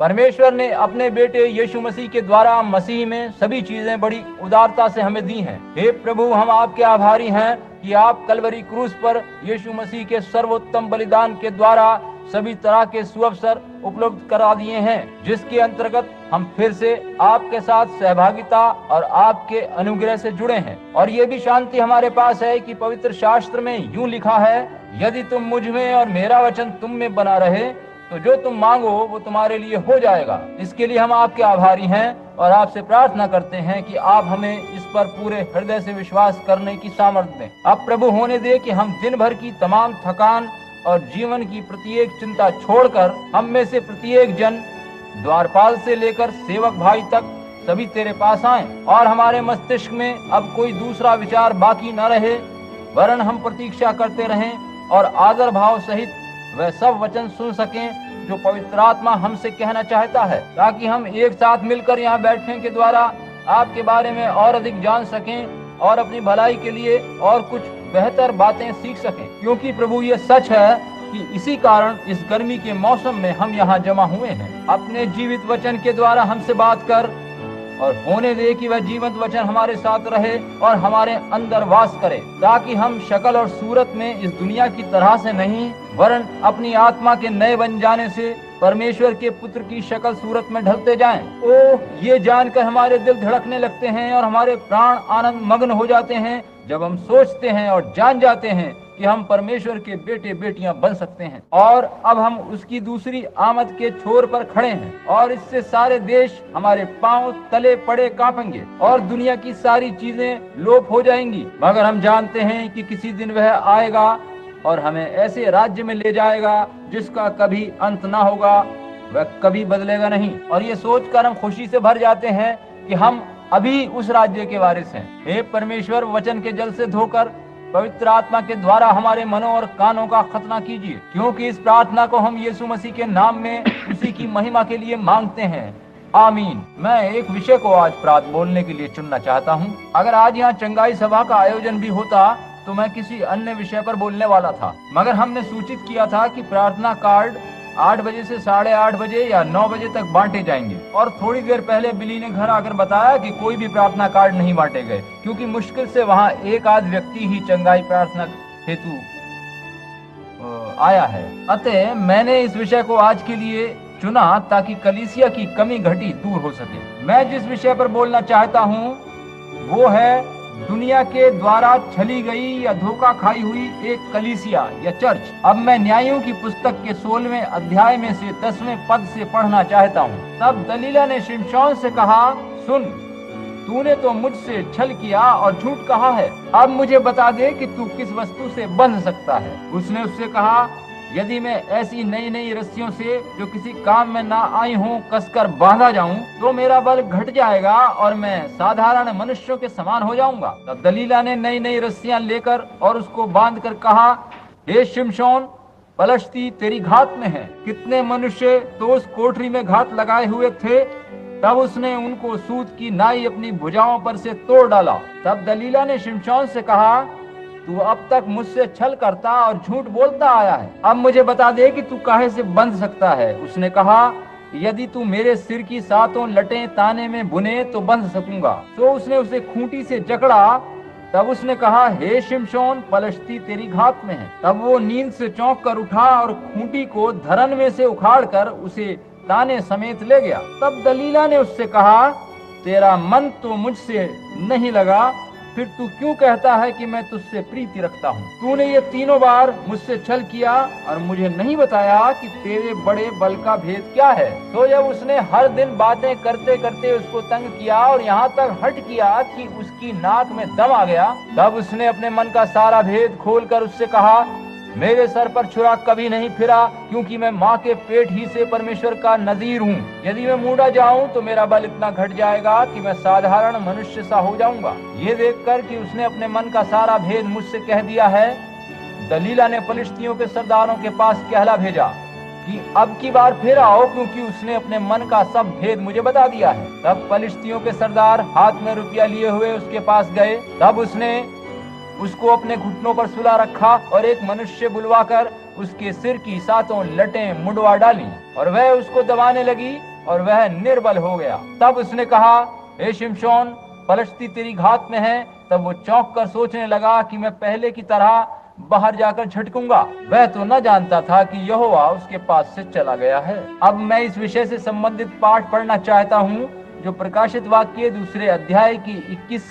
परमेश्वर ने अपने बेटे यीशु मसीह के द्वारा मसीह में सभी चीजें बड़ी उदारता से हमें दी हैं। हे प्रभु, हम आपके आभारी हैं कि आप कलवरी क्रूस पर यीशु मसीह के सर्वोत्तम बलिदान के द्वारा सभी तरह के सुअवसर उपलब्ध करा दिए हैं, जिसके अंतर्गत हम फिर से आपके साथ सहभागिता और आपके अनुग्रह से जुड़े हैं। और ये भी शांति हमारे पास है कि पवित्र शास्त्र में यूं लिखा है, यदि तुम मुझ में और मेरा वचन तुम में बना रहे तो जो तुम मांगो वो तुम्हारे लिए हो जाएगा। इसके लिए हम आपके आभारी हैं और आपसे प्रार्थना करते हैं कि आप हमें इस पर पूरे हृदय से विश्वास करने की सामर्थ्य दें। अब प्रभु होने दे कि हम दिन भर की तमाम थकान और जीवन की प्रत्येक चिंता छोड़कर हम में से प्रत्येक जन, द्वारपाल से लेकर सेवक भाई तक, सभी तेरे पास आएं और हमारे मस्तिष्क में अब कोई दूसरा विचार बाकी न रहे, वरन हम प्रतीक्षा करते रहें और आदर भाव सहित वह सब वचन सुन सकें जो पवित्र आत्मा हमसे कहना चाहता है, ताकि हम एक साथ मिलकर यहाँ बैठने के द्वारा आपके बारे में और अधिक जान सकें और अपनी भलाई के लिए और कुछ बेहतर बातें सीख सकें। क्योंकि प्रभु ये सच है कि इसी कारण इस गर्मी के मौसम में हम यहाँ जमा हुए हैं। अपने जीवित वचन के द्वारा हमसे बात कर और होने दे कि वह जीवंत वचन हमारे साथ रहे और हमारे अंदर वास करे, ताकि हम शक्ल और सूरत में इस दुनिया की तरह से नहीं, वरन अपनी आत्मा के नए बन जाने से परमेश्वर के पुत्र की शक्ल सूरत में ढलते जाएं। ओह, ये जानकर हमारे दिल धड़कने लगते हैं और हमारे प्राण आनंद मग्न हो जाते हैं जब हम सोचते हैं और जान जाते हैं कि हम परमेश्वर के बेटे बेटियां बन सकते हैं। और अब हम उसकी दूसरी आमद के छोर पर खड़े हैं और इससे सारे देश हमारे पांव तले पड़े कांपेंगे और दुनिया की सारी चीजें लोप हो जाएंगी। मगर हम जानते हैं कि किसी दिन वह आएगा और हमें ऐसे राज्य में ले जाएगा जिसका कभी अंत ना होगा, वह कभी बदलेगा नहीं। और ये सोचकर हम खुशी से भर जाते हैं कि हम अभी उस राज्य के वारिस हैं। हे परमेश्वर, वचन के जल से धोकर पवित्र आत्मा के द्वारा हमारे मनों और कानों का खतना कीजिए, क्योंकि इस प्रार्थना को हम यीशु मसीह के नाम में उसी की महिमा के लिए मांगते हैं। आमीन। मैं एक विषय को आज बोलने के लिए चुनना चाहता हूँ। अगर आज यहाँ चंगाई सभा का आयोजन भी होता तो मैं किसी अन्य विषय पर बोलने वाला था, मगर हमने सूचित किया था कि प्रार्थना कार्ड 8 बजे से 8:30 बजे या 9 बजे तक बांटे जाएंगे। और थोड़ी देर पहले बिली ने घर आकर बताया कि कोई भी प्रार्थना कार्ड नहीं बांटे गए, क्योंकि मुश्किल से वहाँ एक आध व्यक्ति ही चंगाई प्रार्थना हेतु आया है। अतः मैंने इस विषय को आज के लिए चुना ताकि कलीसिया की कमी घटी दूर हो सके। मैं जिस विषय पर बोलना चाहता हूँ वो है दुनिया के द्वारा छली गई या धोखा खाई हुई एक कलीसिया या चर्च। अब मैं न्यायों की पुस्तक के 16वें अध्याय में से 10वें पद से पढ़ना चाहता हूँ। तब दलीला ने शिमशोन से कहा, सुन, तूने तो मुझसे छल किया और झूठ कहा है। अब मुझे बता दे कि तू किस वस्तु से बंध सकता है। उसने उससे कहा, यदि मैं ऐसी नई नई रस्सियों से जो किसी काम में ना आई हूँ कसकर बांधा जाऊं तो मेरा बल घट जाएगा और मैं साधारण मनुष्यों के समान हो जाऊंगा। तब दलीला ने नई नई रस्सियां लेकर और उसको बांधकर कहा, हे शिमशोन, पलश्ती तेरी घात में है। कितने मनुष्य तो उस कोठरी में घात लगाए हुए थे। तब उसने उनको सूत की नाई अपनी भुजाओं पर से तोड़ डाला। तब दलीला ने शिमशोन से कहा, तू अब तक मुझसे छल करता और झूठ बोलता आया है। अब मुझे बता दे कि तू काहे से बंध सकता है। उसने कहा, यदि तू मेरे सिर की 7 लटें ताने में बुने तो बंध सकूंगा। तो उसने उसे खूंटी से जकड़ा। तब उसने कहा, हे शिमशोन, पलश्ती तेरी घात में है। तब वो नींद से चौंक कर उठा और खूंटी को धरन में से उखाड़ कर उसे ताने समेत ले गया। तब दलीला ने उससे कहा, तेरा मन तो मुझसे नहीं लगा, फिर तू क्यों कहता है कि मैं तुझसे प्रीति रखता हूँ? तूने ये 3 बार मुझसे छल किया और मुझे नहीं बताया कि तेरे बड़े बल का भेद क्या है। तो जब उसने हर दिन बातें करते करते उसको तंग किया और यहाँ तक हट किया कि उसकी नाक में दम आ गया, तब उसने अपने मन का सारा भेद खोलकर उससे कहा, मेरे सर पर छुरा कभी नहीं फिरा, क्योंकि मैं माँ के पेट ही से परमेश्वर का नजीर हूँ। यदि मैं मूड़ा जाऊँ तो मेरा बल इतना घट जाएगा कि मैं साधारण मनुष्य सा हो जाऊंगा। ये देखकर कि उसने अपने मन का सारा भेद मुझसे कह दिया है, दलीला ने फलिश्तियों के सरदारों के पास कहला भेजा कि अब की बार फिर आओ, क्योंकि उसने अपने मन का सब भेद मुझे बता दिया है। तब फलिश्तियों के सरदार हाथ में रुपया लिए हुए उसके पास गए। तब उसने उसको अपने घुटनों पर सुला रखा और एक मनुष्य बुलवाकर उसके सिर की 7 लटें मुंडवा डाली और वह उसको दबाने लगी। और वह निर्बल हो गया। तब उसने कहा, हे शिमशोन, पलश्ती तेरी घात में है। तब वो चौंक कर सोचने लगा कि मैं पहले की तरह बाहर जाकर झटकूंगा। वह तो न जानता था कि यहोवा उसके पास से चला गया है। अब मैं इस विषय से संबंधित पाठ पढ़ना चाहता हूँ जो प्रकाशित वाक्य 2 अध्याय की 21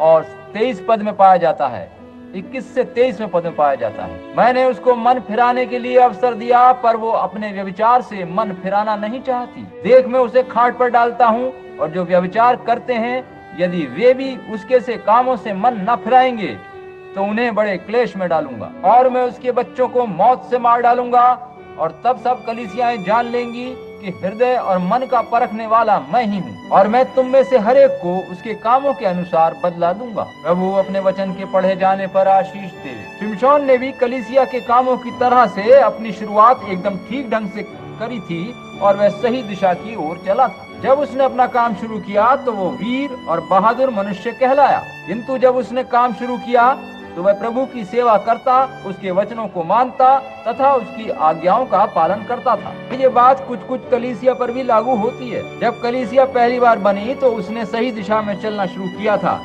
और 23 पद में पाया जाता है। 21 से 23 में पद में पाया जाता है। मैंने उसको मन फिराने के लिए अवसर दिया, पर वो अपने व्यभिचार से मन फिराना नहीं चाहती। देख, मैं उसे खाट पर डालता हूँ, और जो व्यभिचार करते हैं यदि वे भी उसके से कामों से मन न फिराएंगे तो उन्हें बड़े क्लेश में डालूंगा, और मैं उसके बच्चों को मौत से मार डालूंगा। और तब सब कलीसियाएं जान लेंगी कि हृदय और मन का परखने वाला मैं ही हूँ, और मैं तुम में से हर एक को उसके कामों के अनुसार बदला दूंगा। प्रभु अपने वचन के पढ़े जाने पर आशीष दे। शिमशोन ने भी कलीसिया के कामों की तरह से अपनी शुरुआत एकदम ठीक ढंग से करी थी, और वह सही दिशा की ओर चला था। जब उसने अपना काम शुरू किया तो वो वीर और बहादुर मनुष्य कहलाया, किंतु जब उसने काम शुरू किया तो वह प्रभु की सेवा करता, उसके वचनों को मानता तथा उसकी आज्ञाओं का पालन करता था। ये बात कुछ कुछ कलीसिया पर भी लागू होती है। जब कलीसिया पहली बार बनी तो उसने सही दिशा में चलना शुरू किया था।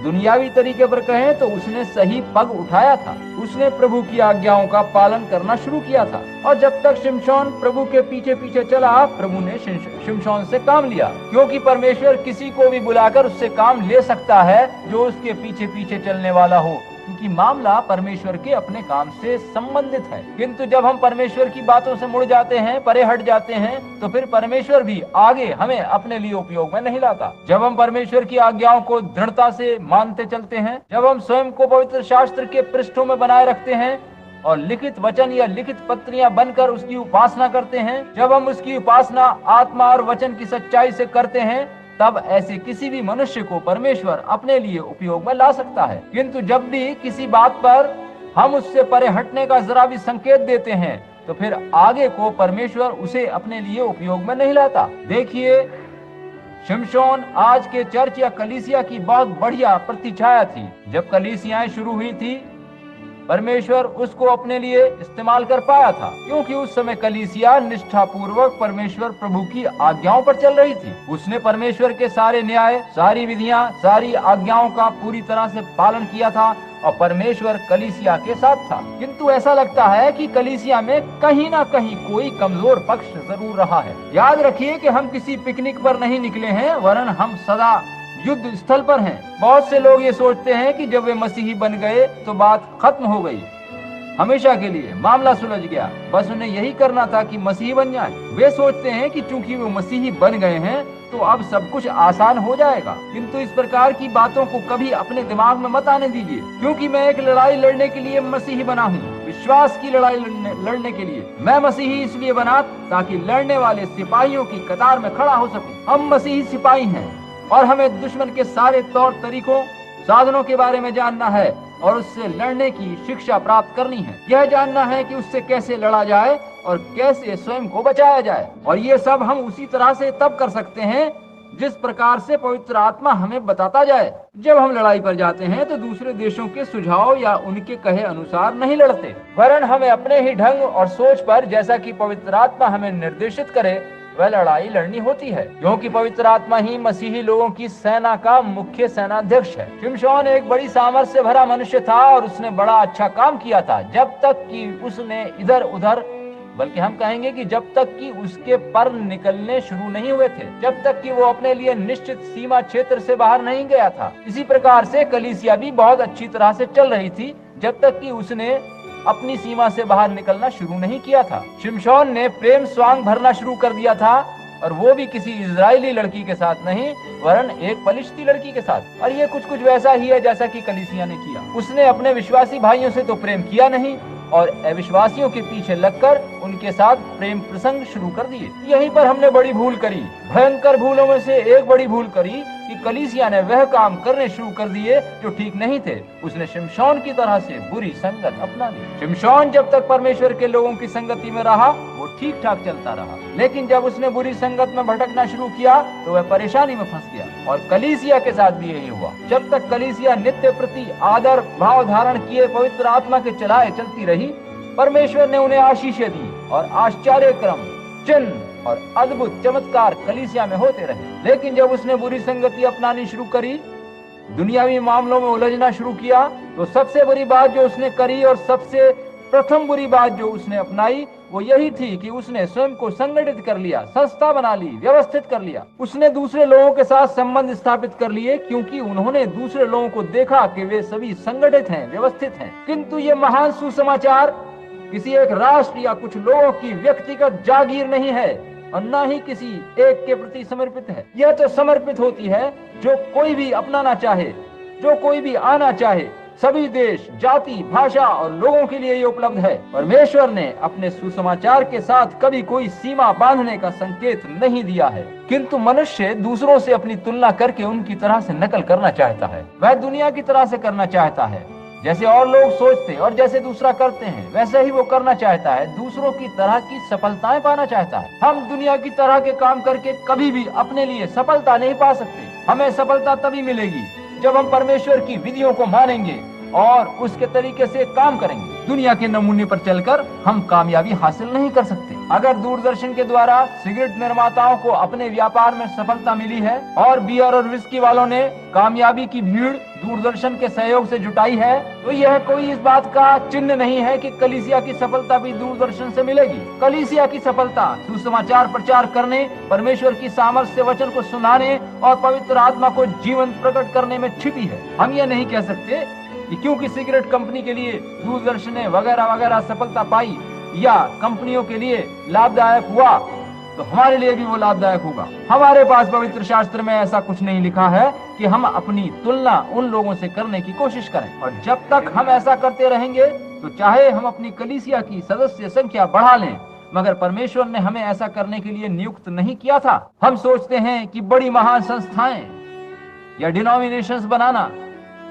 दुनियावी तरीके पर कहें तो उसने सही पग उठाया था। उसने प्रभु की आज्ञाओं का पालन करना शुरू किया था। और जब तक शिमशोन प्रभु के पीछे पीछे चला, प्रभु ने शिमशोन से काम लिया, क्योंकि परमेश्वर किसी को भी बुलाकर उससे काम ले सकता है जो उसके पीछे पीछे चलने वाला हो, क्योंकि मामला परमेश्वर के अपने काम से संबंधित है। किंतु जब हम परमेश्वर की बातों से मुड़ जाते हैं, परे हट जाते हैं, तो फिर परमेश्वर भी आगे हमें अपने लिए उपयोग में नहीं लाता। जब हम परमेश्वर की आज्ञाओं को दृढ़ता से मानते चलते हैं, जब हम स्वयं को पवित्र शास्त्र के पृष्ठों में बनाए रखते हैं और लिखित वचन या लिखित पत्रियां बनकर उसकी उपासना करते हैं, जब हम उसकी उपासना आत्मा और वचन की सच्चाई से करते हैं, तब ऐसे किसी भी मनुष्य को परमेश्वर अपने लिए उपयोग में ला सकता है। किंतु जब भी किसी बात पर हम उससे परे हटने का जरा भी संकेत देते हैं, तो फिर आगे को परमेश्वर उसे अपने लिए उपयोग में नहीं लाता। देखिए, शिमशोन आज के चर्च या कलीसिया की बहुत बढ़िया प्रतिछाया थी। जब कलीसियाएं शुरू हुई थी, परमेश्वर उसको अपने लिए इस्तेमाल कर पाया था, क्योंकि उस समय कलीसिया निष्ठापूर्वक परमेश्वर प्रभु की आज्ञाओं पर चल रही थी। उसने परमेश्वर के सारे न्याय, सारी विधियां, सारी आज्ञाओं का पूरी तरह से पालन किया था, और परमेश्वर कलीसिया के साथ था। किंतु ऐसा लगता है कि कलीसिया में कहीं ना कहीं कोई कमजोर पक्ष जरूर रहा है। याद रखिए कि हम किसी पिकनिक पर नहीं निकले हैं, वरन हम सदा युद्ध स्थल पर हैं। बहुत से लोग ये सोचते हैं कि जब वे मसीही बन गए तो बात खत्म हो गई, हमेशा के लिए मामला सुलझ गया, बस उन्हें यही करना था कि मसीही बन जाएं। वे सोचते हैं कि चूंकि वो मसीही बन गए हैं तो अब सब कुछ आसान हो जाएगा। किंतु इस प्रकार की बातों को कभी अपने दिमाग में मत आने दीजिए, क्योंकि मैं एक लड़ाई लड़ने के लिए मसीही बना हूँ, विश्वास की लड़ाई लड़ने के लिए। मैं मसीही इसलिए बना ताकि लड़ने वाले सिपाहियों की कतार में खड़ा हो सकूं। हम मसीही सिपाही हैं और हमें दुश्मन के सारे तौर तरीकों, साधनों के बारे में जानना है और उससे लड़ने की शिक्षा प्राप्त करनी है। यह जानना है कि उससे कैसे लड़ा जाए और कैसे स्वयं को बचाया जाए। और ये सब हम उसी तरह से तब कर सकते हैं जिस प्रकार से पवित्र आत्मा हमें बताता जाए। जब हम लड़ाई पर जाते हैं तो दूसरे देशों के सुझाव या उनके कहे अनुसार नहीं लड़ते, वरन हमें अपने ही ढंग और सोच पर, जैसा कि पवित्र आत्मा हमें निर्देशित करे, वह लड़ाई लड़नी होती है, क्योंकि पवित्र आत्मा ही मसीही लोगों की सेना का मुख्य सेनाध्यक्ष है। शिमशोन एक बड़ी सामर्थ्य से भरा मनुष्य था और उसने बड़ा अच्छा काम किया था, जब तक कि उसने इधर उधर, बल्कि हम कहेंगे कि जब तक कि उसके पर निकलने शुरू नहीं हुए थे, जब तक कि वो अपने लिए निश्चित सीमा क्षेत्र से बाहर नहीं गया था। इसी प्रकार से कलीसिया भी बहुत अच्छी तरह से चल रही थी, जब तक कि उसने अपनी सीमा से बाहर निकलना शुरू नहीं किया था। शिमशोन ने प्रेम स्वांग भरना शुरू कर दिया था, और वो भी किसी इजरायली लड़की के साथ नहीं, वरन एक पलिश्ती लड़की के साथ। और ये कुछ वैसा ही है जैसा कि कलीसिया ने किया। उसने अपने विश्वासी भाइयों से तो प्रेम किया नहीं, और अविश्वासियों के पीछे लगकर उनके साथ प्रेम प्रसंग शुरू कर दिए। यहीं पर हमने बड़ी भूल करी। भयंकर भूलों में से एक बड़ी भूल करी कि कलीसिया ने वह काम करने शुरू कर दिए जो ठीक नहीं थे। उसने शिमशोन की तरह से बुरी संगत अपना ली। शिमशोन जब तक परमेश्वर के लोगों की संगति में रहा, वो ठीक ठाक चलता रहा, लेकिन जब उसने बुरी संगत में भटकना शुरू किया तो वह परेशानी में फंस गया। और कलीसिया के साथ भी यही हुआ। जब तक कलीसिया नित्य प्रति आदर भाव धारण किए पवित्र आत्मा के चलाए चलती रही, परमेश्वर ने उन्हें आशीषें दी और आश्चर्य क्रम, चिन्ह, और अद्भुत चमत्कार कलीसिया में होते रहे। लेकिन जब उसने बुरी संगति अपनानी शुरू करी, दुनियावी मामलों में उलझना शुरू किया, तो सबसे बुरी बात जो उसने करी और सबसे प्रथम बुरी बात जो उसने अपनाई वो यही थी कि उसने स्वयं को संगठित कर लिया, संस्था बना ली, व्यवस्थित कर लिया। उसने दूसरे लोगों के साथ संबंध स्थापित कर लिए, क्योंकि उन्होंने दूसरे लोगों को देखा कि वे सभी संगठित हैं, व्यवस्थित हैं। किंतु ये महान सुसमाचार किसी एक राष्ट्र या कुछ लोगों की व्यक्तिगत जागीर नहीं है और न ही किसी एक के प्रति समर्पित है। यह तो समर्पित होती है जो कोई भी अपनाना चाहे, जो कोई भी आना चाहे। सभी देश, जाति, भाषा और लोगों के लिए ये उपलब्ध है। परमेश्वर ने अपने सुसमाचार के साथ कभी कोई सीमा बांधने का संकेत नहीं दिया है, किंतु मनुष्य दूसरों से अपनी तुलना करके उनकी तरह से नकल करना चाहता है। वह दुनिया की तरह से करना चाहता है, जैसे और लोग सोचते और जैसे दूसरा करते हैं वैसे ही वो करना चाहता है। दूसरों की तरह की सफलताएं पाना चाहता है। हम दुनिया की तरह के काम करके कभी भी अपने लिए सफलता नहीं पा सकते। हमें सफलता तभी मिलेगी जब हम परमेश्वर की विधियों को मानेंगे और उसके तरीके से काम करेंगे। दुनिया के नमूने पर चलकर हम कामयाबी हासिल नहीं कर सकते। अगर दूरदर्शन के द्वारा सिगरेट निर्माताओं को अपने व्यापार में सफलता मिली है और बियर और विस्की वालों ने कामयाबी की भीड़ दूरदर्शन के सहयोग से जुटाई है, तो यह कोई इस बात का चिन्ह नहीं है कि कलीसिया की सफलता भी दूरदर्शन से मिलेगी। कलीसिया की सफलता सुसमाचार प्रचार करने, परमेश्वर की सामर्थ्य से वचन को सुनाने और पवित्र आत्मा को जीवन प्रकट करने में छिपी है। हम ये नहीं कह सकते कि क्योंकि सिगरेट कंपनी के लिए दूरदर्शन ने वगैरह वगैरह सफलता पाई या कंपनियों के लिए लाभदायक हुआ तो हमारे लिए भी वो लाभदायक होगा। हमारे पास पवित्र शास्त्र में ऐसा कुछ नहीं लिखा है कि हम अपनी तुलना उन लोगों से करने की कोशिश करें। और जब तक हम ऐसा करते रहेंगे तो चाहे हम अपनी कलीसिया की सदस्य संख्या बढ़ा लें, मगर परमेश्वर ने हमें ऐसा करने के लिए नियुक्त नहीं किया था। हम सोचते हैं कि बड़ी महान संस्थाएं या डिनोमिनेशंस बनाना,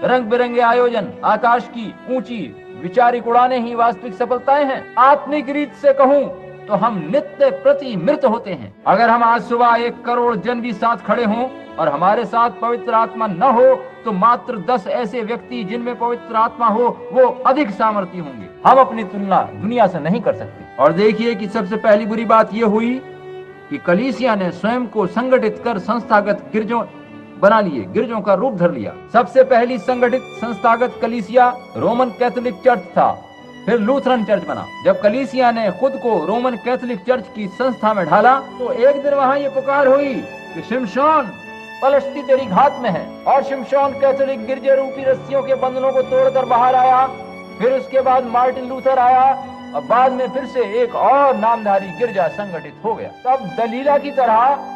रंग बिरंगे आयोजन, आकाश की ऊंची विचारिक उड़ाने ही वास्तविक सफलताएं हैं। आत्मिक रीत से कहूं तो हम नित्य प्रति मृत होते हैं। अगर हम आज सुबह 1 करोड़ जन भी साथ खड़े हों और हमारे साथ पवित्र आत्मा न हो, तो मात्र 10 ऐसे व्यक्ति जिनमें पवित्र आत्मा हो वो अधिक सामर्थी होंगे। हम अपनी तुलना दुनिया से नहीं कर सकते। और देखिए कि सबसे पहली बुरी बात यह हुई कि कलीसिया ने स्वयं को संगठित कर संस्थागत गिरजों बना लिए, गिरजों का रूप धर लिया। सबसे पहली संगठित संस्थागत कलीसिया रोमन कैथोलिक चर्च था, फिर लूथरन चर्च बना। जब कलीसिया ने खुद को रोमन कैथोलिक चर्च की संस्था में ढाला तो एक दिन वहां ये पुकार हुई कि शिमशोन, पलश्ती तेरी घात में है। और शिमशोन कैथोलिक गिरजे रूपी रस्सियों के बंधनों को तोड़कर बाहर आया। फिर उसके बाद मार्टिन लूथर आया और बाद में फिर से एक और नामधारी गिरजा संगठित हो गया। तब दलीला की तरह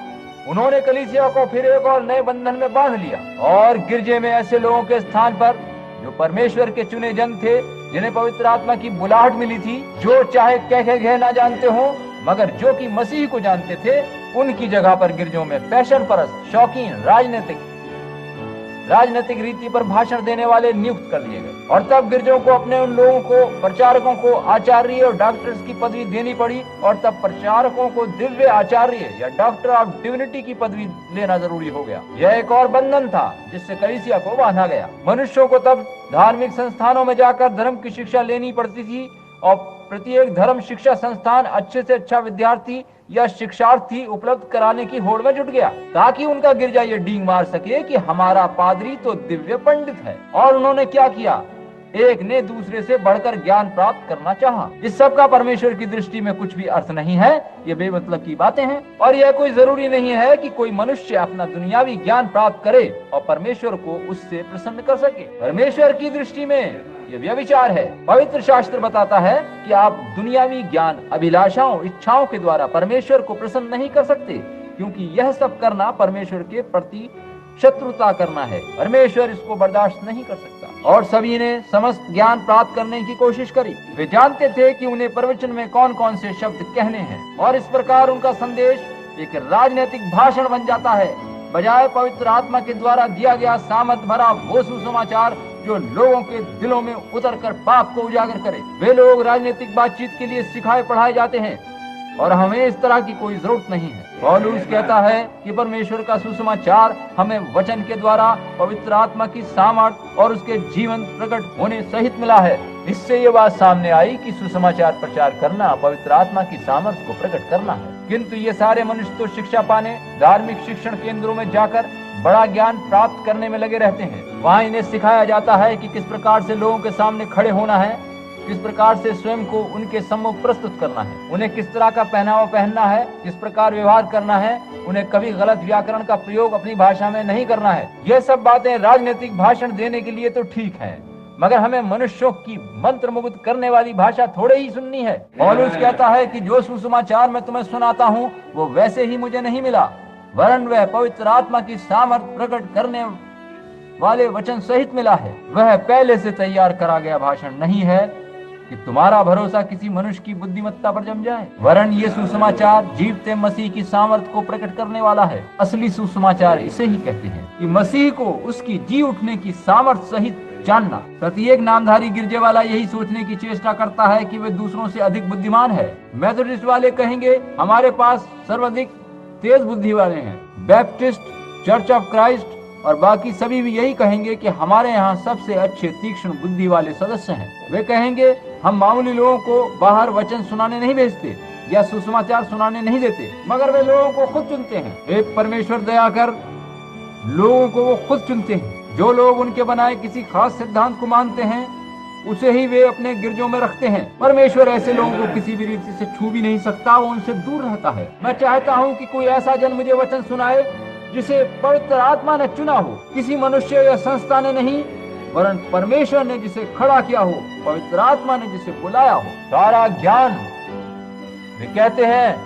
उन्होंने कलीसिया को फिर एक और नए बंधन में बांध लिया और गिरजे में ऐसे लोगों के स्थान पर जो परमेश्वर के चुने जन थे, जिन्हें पवित्र आत्मा की बुलाहट मिली थी, जो चाहे कह ना जानते हो मगर जो कि मसीह को जानते थे, उनकी जगह पर गिरजों में पैशन परस्त, शौकीन, राजनीतिक रीति पर भाषण देने वाले नियुक्त कर लिए गए। और तब गिरजों को अपने उन लोगों को, प्रचारकों को आचार्य और डॉक्टर्स की पदवी देनी पड़ी। और तब प्रचारकों को दिव्य आचार्य या डॉक्टर ऑफ डिविनिटी की पदवी लेना जरूरी हो गया। यह एक और बंधन था जिससे कलीसिया को बांधा गया। मनुष्यों को तब धार्मिक संस्थानों में जाकर धर्म की शिक्षा लेनी पड़ती थी और प्रत्येक धर्म शिक्षा संस्थान अच्छे से अच्छा विद्यार्थी या शिक्षार्थी उपलब्ध कराने की होड़ में जुट गया, ताकि उनका गिरजा ये डींग मार सके कि हमारा पादरी तो दिव्य पंडित है। और उन्होंने क्या किया? एक ने दूसरे से बढ़कर ज्ञान प्राप्त करना चाहा। इस सब का परमेश्वर की दृष्टि में कुछ भी अर्थ नहीं है। ये बेमतलब की बातें हैं और यह कोई जरूरी नहीं है कि कोई मनुष्य अपना दुनियावी ज्ञान प्राप्त करे और परमेश्वर को उससे प्रसन्न कर सके। परमेश्वर की दृष्टि में ये व्यभिचार है। पवित्र शास्त्र बताता है कि आप दुनियावी ज्ञान, अभिलाषाओं, इच्छाओं के द्वारा परमेश्वर को प्रसन्न नहीं कर सकते, क्योंकि यह सब करना परमेश्वर के प्रति शत्रुता करना है। परमेश्वर इसको बर्दाश्त नहीं कर सकता। और सभी ने समस्त ज्ञान प्राप्त करने की कोशिश करी। वे जानते थे कि उन्हें प्रवचन में कौन कौन से शब्द कहने हैं और इस प्रकार उनका संदेश एक राजनीतिक भाषण बन जाता है, बजाय पवित्र आत्मा के द्वारा दिया गया सामर्थ भरा वो सुसमाचार जो लोगों के दिलों में उतरकर पाप को उजागर करे। वे लोग राजनीतिक बातचीत के लिए सिखाए पढ़ाए जाते हैं और हमें इस तरह की कोई जरूरत नहीं है। पौलुस कहता है कि परमेश्वर का सुसमाचार हमें वचन के द्वारा पवित्र आत्मा की सामर्थ और उसके जीवन प्रकट होने सहित मिला है। इससे ये बात सामने आई कि सुसमाचार प्रचार करना पवित्र आत्मा की सामर्थ को प्रकट करना है। किंतु ये सारे मनुष्य तो शिक्षा पाने धार्मिक शिक्षण केंद्रों में जाकर बड़ा ज्ञान प्राप्त करने में लगे रहते हैं। वहाँ इन्हें सिखाया जाता है कि किस प्रकार से लोगों के सामने खड़े होना है, किस प्रकार से स्वयं को उनके सम्मुख प्रस्तुत करना है, उन्हें किस तरह का पहनावा पहनना है, किस प्रकार व्यवहार करना है, उन्हें कभी गलत व्याकरण का प्रयोग अपनी भाषा में नहीं करना है। यह सब बातें राजनीतिक भाषण देने के लिए तो ठीक है, मगर हमें मनुष्यों की मंत्र मुग्ध करने वाली भाषा थोड़े ही सुननी है। पौलुस कहता है कि जो सुसमाचार मैं तुम्हें सुनाता हूँ वो वैसे ही मुझे नहीं मिला, वरन वह पवित्र आत्मा की सामर्थ प्रकट करने वाले वचन सहित मिला है। वह पहले से तैयार करा गया भाषण नहीं है कि तुम्हारा भरोसा किसी मनुष्य की बुद्धिमत्ता पर जम जाए, वरन ये सुसमाचार जीवते मसीह की सामर्थ को प्रकट करने वाला है। असली सुसमाचार इसे ही कहते हैं कि मसीह को उसकी जी उठने की सामर्थ सहित जानना। प्रत्येक नामधारी गिरजे वाला यही सोचने की चेष्टा करता है कि वे दूसरों से अधिक बुद्धिमान है। मेथोडिस्ट वाले कहेंगे हमारे पास सर्वाधिक तेज बुद्धि वाले हैं। बैप्टिस्ट, चर्च ऑफ क्राइस्ट और बाकी सभी भी यही कहेंगे कि हमारे यहाँ सबसे अच्छे तीक्ष्ण बुद्धि वाले सदस्य हैं। वे कहेंगे हम मामूली लोगों को बाहर वचन सुनाने नहीं भेजते या सुसमाचार सुनाने नहीं देते, मगर वे लोगों को खुद चुनते हैं। एक परमेश्वर दया कर लोगों को वो खुद चुनते हैं। जो लोग उनके बनाए किसी खास सिद्धांत को मानते हैं उसे ही वे अपने गिरजों में रखते हैं। परमेश्वर ऐसे लोगों को किसी भी रीति से छू भी नहीं सकता, वो उनसे दूर रहता है। मैं चाहता हूँ कि कोई ऐसा जन मुझे वचन सुनाए जिसे पवित्र आत्मा ने चुना हो, किसी मनुष्य या संस्था ने नहीं, वरन परमेश्वर ने जिसे खड़ा किया हो, पवित्र आत्मा ने जिसे बुलाया हो। सारा ज्ञान वे कहते हैं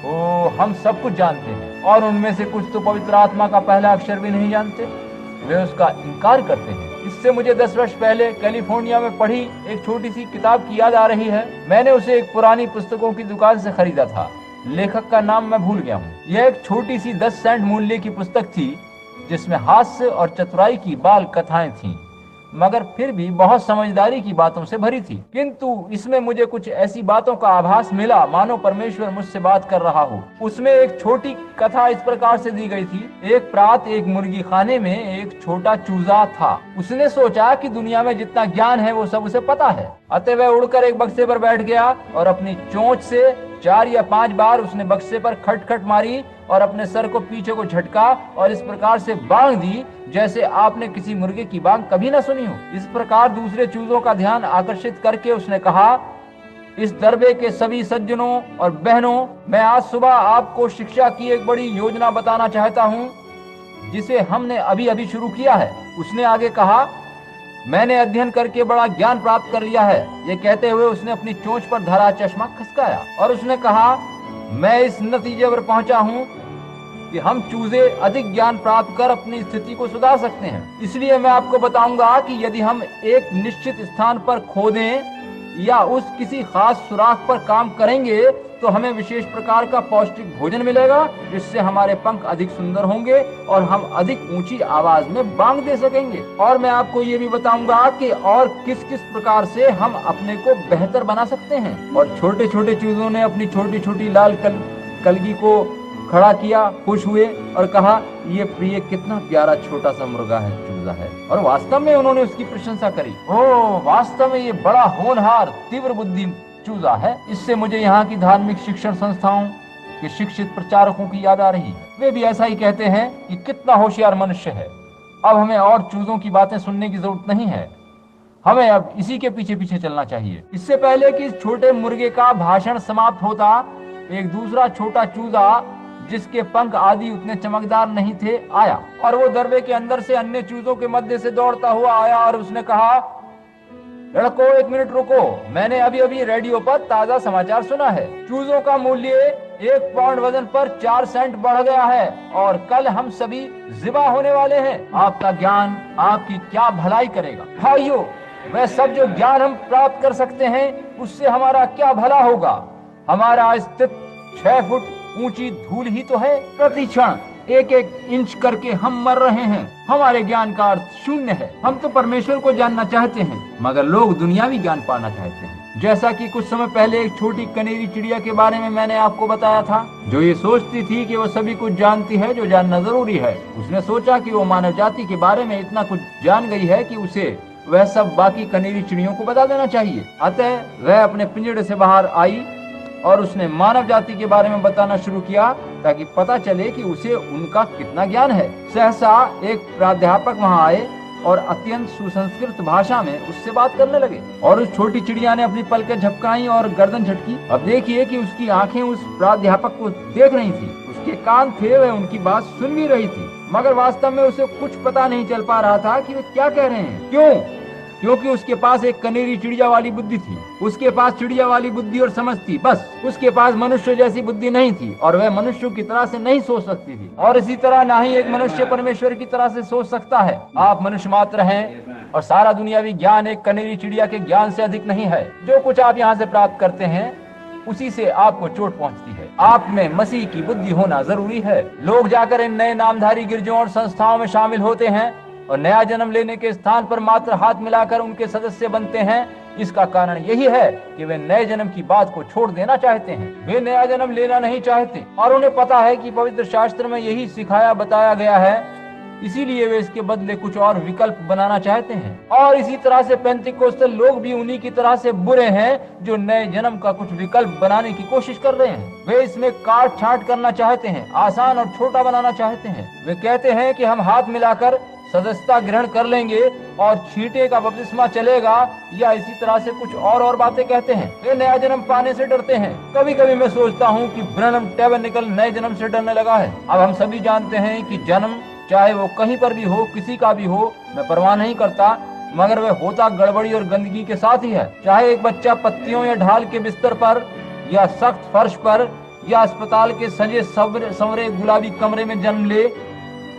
वो हम सब कुछ जानते हैं, और उनमें से कुछ तो पवित्र आत्मा का पहला अक्षर भी नहीं जानते, वे उसका इनकार करते हैं। इससे मुझे 10 वर्ष पहले कैलिफोर्निया में पढ़ी एक छोटी सी किताब की याद आ रही है। मैंने उसे एक पुरानी पुस्तकों की दुकान से खरीदा था, लेखक का नाम मैं भूल गया हूँ। यह एक छोटी सी 10 सेंट मूल्य की पुस्तक थी जिसमें हास्य और चतुराई की बाल कथाएं थीं, मगर फिर भी बहुत समझदारी की बातों से भरी थी। किंतु इसमें मुझे कुछ ऐसी बातों का आभास मिला मानो परमेश्वर मुझसे बात कर रहा हो। उसमें एक छोटी कथा इस प्रकार से दी गई थी। एक प्रात एक मुर्गी खाने में एक छोटा चूजा था। उसने सोचा कि दुनिया में जितना ज्ञान है वो सब उसे पता है, अतः वह उड़कर एक बक्से पर बैठ गया और अपनी चोंच से 4 या 5 बार उसने बक्से पर खटखट मारी और अपने सर को पीछे को झटका और इस प्रकार से बांग दी जैसे आपने किसी मुर्गे की बांग कभी ना सुनी हो। इस प्रकार दूसरे चूजों का ध्यान आकर्षित करके उसने कहा, इस दरबे के सभी सज्जनों और बहनों, मैं आज सुबह आपको शिक्षा की एक बड़ी योजना बताना चाहता हूँ जिसे हमने अभी अभी शुरू किया है। उसने आगे कहा, मैंने अध्ययन करके बड़ा ज्ञान प्राप्त कर लिया है। ये कहते हुए उसने अपनी चोंच पर धरा चश्मा खसकाया और उसने कहा, मैं इस नतीजे पर पहुंचा हूं कि हम चूजे अधिक ज्ञान प्राप्त कर अपनी स्थिति को सुधार सकते हैं। इसलिए मैं आपको बताऊंगा कि यदि हम एक निश्चित स्थान पर खोदें या उस किसी खास सुराख पर काम करेंगे तो हमें विशेष प्रकार का पौष्टिक भोजन मिलेगा जिससे हमारे पंख अधिक सुंदर होंगे और हम अधिक ऊंची आवाज में बांग दे सकेंगे। और मैं आपको ये भी बताऊंगा कि और किस किस प्रकार से हम अपने को बेहतर बना सकते हैं। और छोटे छोटे चूजों ने अपनी छोटी छोटी लाल कलगी को खड़ा किया, खुश हुए और कहा, ये प्रिय कितना प्यारा छोटा सा मुर्गा है, चूजा है। और वास्तव में उन्होंने उसकी प्रशंसा करी। ओह, वास्तव में ये बड़ा होनहार तीव्र बुद्धि चूजा है। इससे मुझे यहाँ की धार्मिक शिक्षण संस्थाओं के शिक्षित प्रचारकों की याद आ रही है। वे भी ऐसा ही कहते हैं कि कितना होशियार मनुष्य है। अब हमें और चूजों की बातें सुनने की जरूरत नहीं है, हमें अब इसी के पीछे पीछे चलना चाहिए। इससे पहले कि इस छोटे मुर्गे का भाषण समाप्त होता, एक दूसरा छोटा चूजा जिसके पंख आदि उतने चमकदार नहीं थे आया, और वो दरबे के अंदर से अन्य चूजों के मध्य से दौड़ता हुआ आया और उसने कहा, लड़को 1 मिनट रुको, मैंने अभी अभी रेडियो पर ताजा समाचार सुना है। चूजों का मूल्य 1 पाउंड वजन पर 4 सेंट बढ़ गया है और कल हम सभी ज़िबा होने वाले हैं। आपका ज्ञान आपकी क्या भलाई करेगा। भाइयों, वह सब जो ज्ञान हम प्राप्त कर सकते हैं उससे हमारा क्या भला होगा। हमारा अस्तित्व 6 फुट ऊंची धूल ही तो है। प्रति क्षण 1-1 इंच करके हम मर रहे हैं। हमारे ज्ञान का अर्थ शून्य है। हम तो परमेश्वर को जानना चाहते हैं, मगर लोग दुनियावी ज्ञान पाना चाहते हैं। जैसा कि कुछ समय पहले एक छोटी कनेरी चिड़िया के बारे में मैंने आपको बताया था, जो ये सोचती थी कि वो सभी कुछ जानती है जो जानना जरूरी है। उसने सोचा कि वो मानव जाति के बारे में इतना कुछ जान गई है कि उसे वह सब बाकी कनेरी चिड़ियों को बता देना चाहिए। अतः वह अपने पिंजड़े से बाहर आई और उसने मानव जाति के बारे में बताना शुरू किया ताकि पता चले कि उसे उनका कितना ज्ञान है। सहसा एक प्राध्यापक वहां आए और अत्यंत सुसंस्कृत भाषा में उससे बात करने लगे और उस छोटी चिड़िया ने अपनी पलकें झपकाई और गर्दन झटकी। अब देखिए कि उसकी आंखें उस प्राध्यापक को देख रही थी, उसके कान थे, वह उनकी बात सुन भी रही थी, मगर वास्तव में उसे कुछ पता नहीं चल पा रहा था कि वे क्या कह रहे हैं। क्यों? क्योंकि उसके पास एक कनेरी चिड़िया वाली बुद्धि थी। उसके पास चिड़िया वाली बुद्धि और समझ थी, बस। उसके पास मनुष्य जैसी बुद्धि नहीं थी और वह मनुष्य की तरह से नहीं सोच सकती थी, और इसी तरह ना ही एक मनुष्य परमेश्वर की तरह से सोच सकता है। आप मनुष्य मात्र हैं और सारा दुनियावी ज्ञान एक कनेरी चिड़िया के ज्ञान से अधिक नहीं है। जो कुछ आप यहाँ से प्राप्त करते हैं उसी से आपको चोट पहुंचती है। आप में मसीह की बुद्धि होना जरूरी है। लोग जाकर इन नए नामधारी गिरजों और संस्थाओं में शामिल होते हैं और नया जन्म लेने के स्थान पर मात्र हाथ मिलाकर उनके सदस्य बनते हैं। इसका कारण यही है कि वे नए जन्म की बात को छोड़ देना चाहते हैं। वे नया जन्म लेना नहीं चाहते और उन्हें पता है कि पवित्र शास्त्र में यही सिखाया बताया गया है, इसीलिए वे इसके बदले कुछ और विकल्प बनाना चाहते हैं। और इसी तरह से पेंतिकोस्टल लोग भी उन्हीं की तरह से बुरे हैं जो नए जन्म का कुछ विकल्प बनाने की कोशिश कर रहे हैं। वे इसमें काट छांट करना चाहते हैं, आसान और छोटा बनाना चाहते हैं। वे कहते हैं कि हम हाथ मिलाकर सदस्यता ग्रहण कर लेंगे और छींटे का बपतिस्मा चलेगा, या इसी तरह से कुछ और बातें कहते हैं। वे नया जन्म पाने से डरते हैं। कभी कभी मैं सोचता हूँ कि ब्रैनम टैबरनेकल नए जन्म से डरने लगा है। अब हम सभी जानते हैं कि जन्म चाहे वो कहीं पर भी हो, किसी का भी हो, मैं परवाह नहीं करता, मगर वह होता गड़बड़ी और गंदगी के साथ ही है। चाहे एक बच्चा पत्तियों या ढाल के बिस्तर पर या सख्त फर्श पर या अस्पताल के सजे संवरे गुलाबी कमरे में जन्म ले,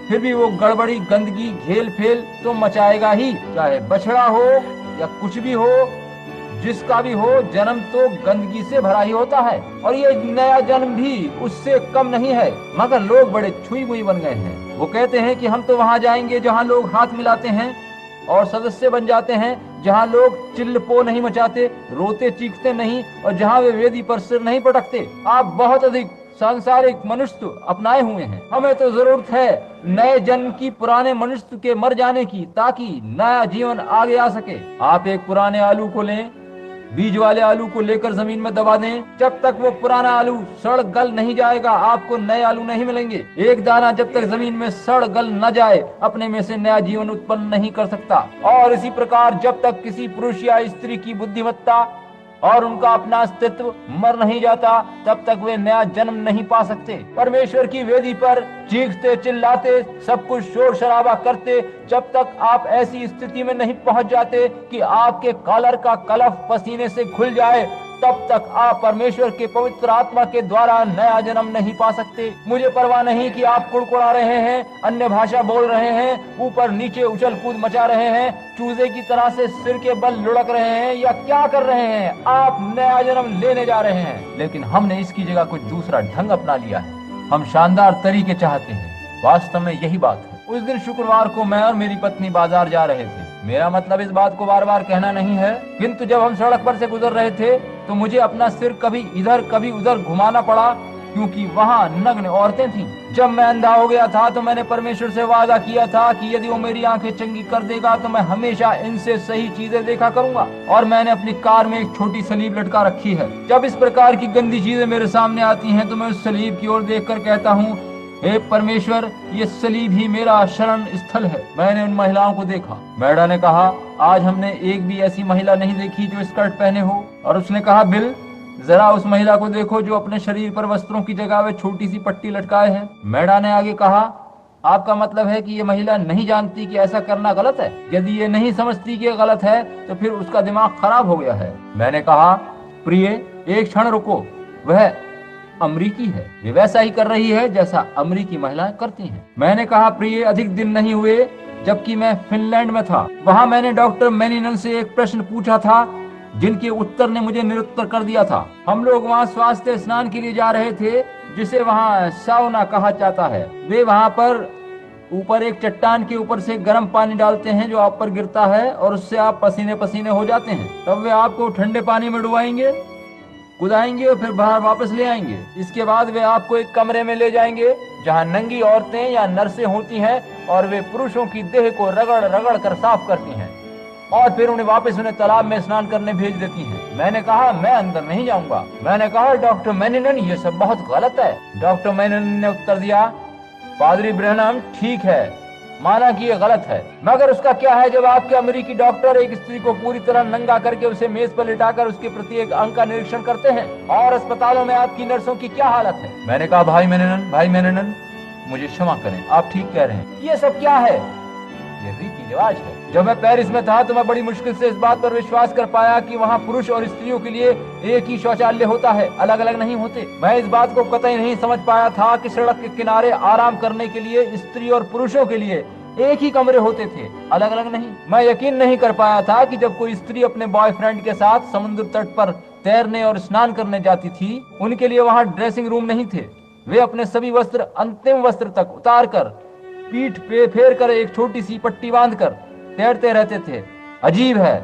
फिर भी वो गड़बड़ी, गंदगी, घेल फेल तो मचाएगा ही। चाहे बछड़ा हो या कुछ भी हो, जिसका भी हो, जन्म तो गंदगी से भरा ही होता है और ये नया जन्म भी उससे कम नहीं है। मगर लोग बड़े छुई मुई बन गए हैं। वो कहते हैं कि हम तो वहां जाएंगे जहां लोग हाथ मिलाते हैं और सदस्य बन जाते हैं, जहां लोग चिल्लपो नहीं मचाते, रोते चीखते नहीं और जहां वे वेदी पर सिर नहीं पटकते। आप बहुत अधिक सांसारिक मनुष्य अपनाए हुए हैं। हमें तो जरूरत है नए जन्म की, पुराने मनुष्य के मर जाने की, ताकि नया जीवन आगे आ सके। आप एक पुराने आलू को लें, बीज वाले आलू को लेकर जमीन में दबा दें, जब तक वो पुराना आलू सड़ गल नहीं जाएगा आपको नए आलू नहीं मिलेंगे। एक दाना जब तक जमीन में सड़ गल न जाए अपने में से नया जीवन उत्पन्न नहीं कर सकता। और इसी प्रकार जब तक किसी पुरुष या स्त्री की बुद्धिमत्ता और उनका अपना अस्तित्व मर नहीं जाता, तब तक वे नया जन्म नहीं पा सकते। परमेश्वर की वेदी पर चीखते चिल्लाते, सब कुछ शोर शराबा करते, जब तक आप ऐसी स्थिति में नहीं पहुंच जाते कि आपके कॉलर का कलफ पसीने से खुल जाए, तब तक आप परमेश्वर के पवित्र आत्मा के द्वारा नया जन्म नहीं पा सकते। मुझे परवाह नहीं कि आप कुड़कुड़ा रहे हैं, अन्य भाषा बोल रहे हैं, ऊपर नीचे उछल कूद मचा रहे हैं, चूजे की तरह से सिर के बल लुढ़क रहे हैं या क्या कर रहे हैं। आप नया जन्म लेने जा रहे हैं, लेकिन हमने इसकी जगह कुछ दूसरा ढंग अपना लिया है। हम शानदार तरीके चाहते हैं। वास्तव में यही बात है। उस दिन शुक्रवार को मैं और मेरी पत्नी बाजार जा रहे थे। मेरा मतलब इस बात को बार बार कहना नहीं है, किंतु जब हम सड़क पर से गुजर रहे थे तो मुझे अपना सिर कभी इधर कभी उधर घुमाना पड़ा, क्योंकि वहाँ नग्न औरतें थीं। जब मैं अंधा हो गया था तो मैंने परमेश्वर से वादा किया था कि यदि वो मेरी आंखें चंगी कर देगा तो मैं हमेशा इनसे सही चीजें देखा करूंगा। और मैंने अपनी कार में एक छोटी सलीब लटका रखी है। जब इस प्रकार की गंदी चीजें मेरे सामने आती हैं तो मैं उस सलीब की ओर देखकर कहता हूँ, हे परमेश्वर, ये सलीब ही मेरा शरण स्थल है। मैंने उन महिलाओं को देखा। मैडा ने कहा, आज हमने एक भी ऐसी महिला नहीं देखी जो स्कर्ट पहने हो। और उसने कहा, बिल, जरा उस महिला को देखो जो अपने शरीर पर वस्त्रों की जगह वे छोटी सी पट्टी लटकाए है। मैडा ने आगे कहा, आपका मतलब है कि ये महिला नहीं जानती कि ऐसा करना गलत है? यदि ये नहीं समझती कि गलत है तो फिर उसका दिमाग खराब हो गया है। मैंने कहा, प्रिय, एक क्षण रुको, वह अमरीकी है। ये वैसा ही कर रही है जैसा अमरीकी महिलाएं करती हैं। मैंने कहा, प्रिय, अधिक दिन नहीं हुए जबकि मैं फिनलैंड में था। वहां मैंने डॉक्टर मैनिनन से एक प्रश्न पूछा था जिनके उत्तर ने मुझे निरुत्तर कर दिया था। हम लोग वहां स्वास्थ्य स्नान के लिए जा रहे थे, जिसे वहां साउना कहा जाता है। वे वहां पर ऊपर एक चट्टान के ऊपर से गर्म पानी डालते हैं जो आप पर गिरता है और उससे आप पसीने पसीने हो जाते हैं। तब वे आपको ठंडे पानी में डुबाएंगे, कुदाएंगे और फिर बाहर वापस ले आएंगे। इसके बाद वे आपको एक कमरे में ले जाएंगे जहां नंगी औरतें या नर्सें होती हैं और वे पुरुषों की देह को रगड़ रगड़ कर साफ करती हैं और फिर उन्हें वापस तालाब में स्नान करने भेज देती हैं। मैंने कहा मैं अंदर नहीं जाऊंगा। मैंने कहा डॉक्टर मेनिनन ये सब बहुत गलत है। डॉक्टर मेनिनन ने उत्तर दिया, पादरी ब्रैनम ठीक है, माना कि ये गलत है, मगर उसका क्या है जब आपके अमेरिकी डॉक्टर एक स्त्री को पूरी तरह नंगा करके उसे मेज पर लिटाकर उसके प्रत्येक अंग का निरीक्षण करते हैं, और अस्पतालों में आपकी नर्सों की क्या हालत है। मैंने कहा भाई मेनन मुझे क्षमा करें, आप ठीक कह रहे हैं, ये सब क्या है, ये रीति रिवाज है। जब मैं पेरिस में था तो मैं बड़ी मुश्किल से इस बात पर विश्वास कर पाया कि वहाँ पुरुष और स्त्रियों के लिए एक ही शौचालय होता है, अलग अलग नहीं होते। मैं इस बात को कतई नहीं समझ पाया था कि सड़क के किनारे आराम करने के लिए स्त्री और पुरुषों के लिए एक ही कमरे होते थे, अलग अलग नहीं। मैं यकीन नहीं कर पाया था कि जब कोई स्त्री अपने बॉयफ्रेंड के साथ समुद्र तट पर तैरने और स्नान करने जाती थी, उनके लिए वहाँ ड्रेसिंग रूम नहीं थे। वे अपने सभी वस्त्र अंतिम वस्त्र तक उतार कर, पीठ पे फेर कर, एक छोटी सी पट्टी बांध कर तैरते रहते थे। अजीब है,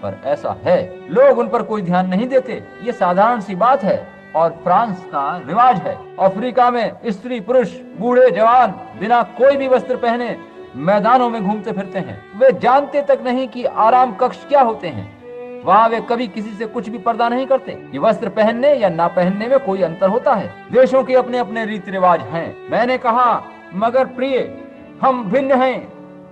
पर ऐसा है। लोग उन पर कोई ध्यान नहीं देते, ये साधारण सी बात है और फ्रांस का रिवाज है। अफ्रीका में स्त्री पुरुष बूढ़े जवान बिना कोई भी वस्त्र पहने मैदानों में घूमते फिरते हैं। वे जानते तक नहीं कि आराम कक्ष क्या होते हैं। वहाँ वे कभी किसी से कुछ भी पर्दा नहीं करते। ये वस्त्र पहनने या ना पहनने में कोई अंतर होता है। देशों के अपने अपने रीति रिवाज हैं। मैंने कहा मगर प्रिय, हम भिन्न हैं,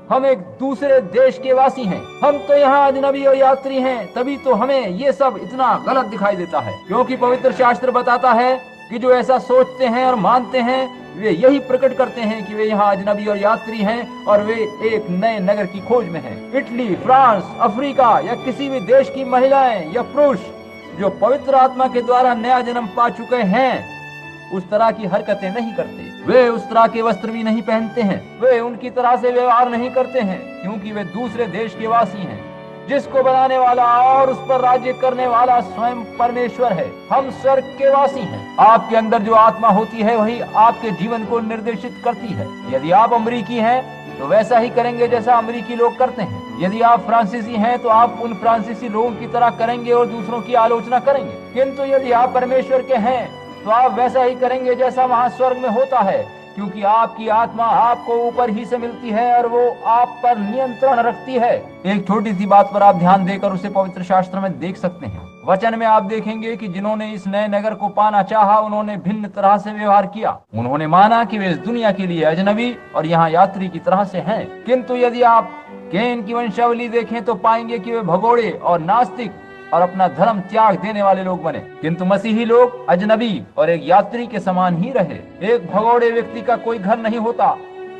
हम एक दूसरे देश के वासी हैं, हम तो यहाँ अजनबी और यात्री हैं, तभी तो हमें ये सब इतना गलत दिखाई देता है। क्योंकि पवित्र शास्त्र बताता है कि जो ऐसा सोचते हैं और मानते हैं वे यही प्रकट करते हैं कि वे यहाँ अजनबी और यात्री हैं और वे एक नए नगर की खोज में हैं। इटली, फ्रांस, अफ्रीका या किसी भी देश की महिलाएं या पुरुष जो पवित्र आत्मा के द्वारा नया जन्म पा चुके हैं उस तरह की हरकतें नहीं करते। वे उस तरह के वस्त्र भी नहीं पहनते हैं। वे उनकी तरह से व्यवहार नहीं करते हैं, क्योंकि वे दूसरे देश के वासी हैं, जिसको बनाने वाला और उस पर राज्य करने वाला स्वयं परमेश्वर है। हम स्वर्ग के वासी हैं। आपके अंदर जो आत्मा होती है वही आपके जीवन को निर्देशित करती है। यदि आप अमरीकी हैं तो वैसा ही करेंगे जैसा अमरीकी लोग करते हैं। यदि आप फ्रांसीसी हैं तो आप उन फ्रांसीसी लोगों की तरह करेंगे और दूसरों की आलोचना करेंगे। किंतु यदि आप परमेश्वर के हैं तो आप वैसा ही करेंगे जैसा वहाँ स्वर्ग में होता है, क्योंकि आपकी आत्मा आपको ऊपर ही से मिलती है और वो आप पर नियंत्रण रखती है। एक छोटी सी बात पर आप ध्यान देकर उसे पवित्र शास्त्र में देख सकते हैं। वचन में आप देखेंगे कि जिन्होंने इस नए नगर को पाना चाहा उन्होंने भिन्न तरह से व्यवहार किया। उन्होंने माना कि वे इस दुनिया के लिए अजनबी और यहाँ यात्री की तरह से हैं। किंतु यदि आप कैन की वंशावली देखें तो पाएंगे कि वे भगोड़े और नास्तिक और अपना धर्म त्याग देने वाले लोग बने। किंतु मसीही लोग अजनबी और एक यात्री के समान ही रहे। एक भगोड़े व्यक्ति का कोई घर नहीं होता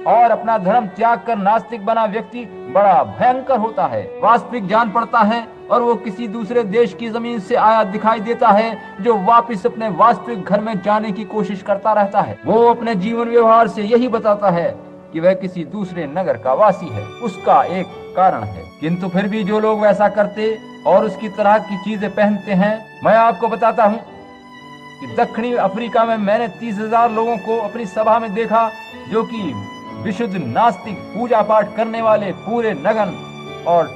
और अपना धर्म त्याग कर नास्तिक बना व्यक्ति बड़ा भयंकर होता है। वास्तविक जान पड़ता है और वो किसी दूसरे देश की जमीन से आया दिखाई देता है, जो वापस अपने वास्तविक घर में जाने की कोशिश करता रहता है। वो अपने जीवन व्यवहार से यही बताता है कि वह किसी दूसरे नगर का वासी है। उसका एक कारण है। किंतु फिर भी जो लोग वैसा करते और उसकी तरह की चीजें पहनते हैं, मैं आपको बताता हूँ कि दक्षिणी अफ्रीका में मैंने 30,000 लोगों को अपनी सभा में देखा जो कि विशुद्ध नास्तिक पूजा पाठ करने वाले पूरे नगन और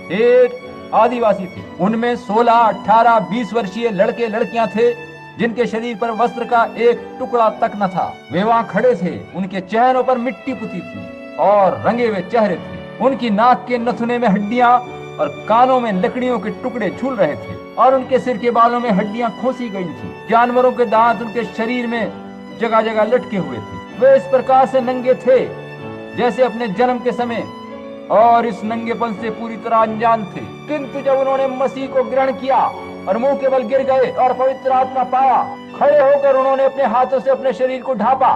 ठेठ आदिवासी थे। उनमें 16, 18, 20 वर्षीय लड़के लड़कियां थे जिनके शरीर पर वस्त्र का एक टुकड़ा तक न था। वे वहाँ खड़े थे। उनके चेहरों पर मिट्टी पुती थी और रंगे हुए चेहरे थे। उनकी नाक के नथुने में हड्डियां और कानों में लकड़ियों के टुकड़े झूल रहे थे और उनके सिर के बालों में हड्डियां खोसी गई थी। जानवरों के दांत उनके शरीर में जगह जगह लटके हुए थे। वे इस प्रकार से नंगे थे जैसे अपने जन्म के समय और इस नंगेपन से पूरी तरह अनजान थे। किंतु जब उन्होंने मसीह को ग्रहण किया और मुंह के बल गिर गए और पवित्र आत्मा पाया, खड़े होकर उन्होंने अपने हाथों से अपने शरीर को ढांपा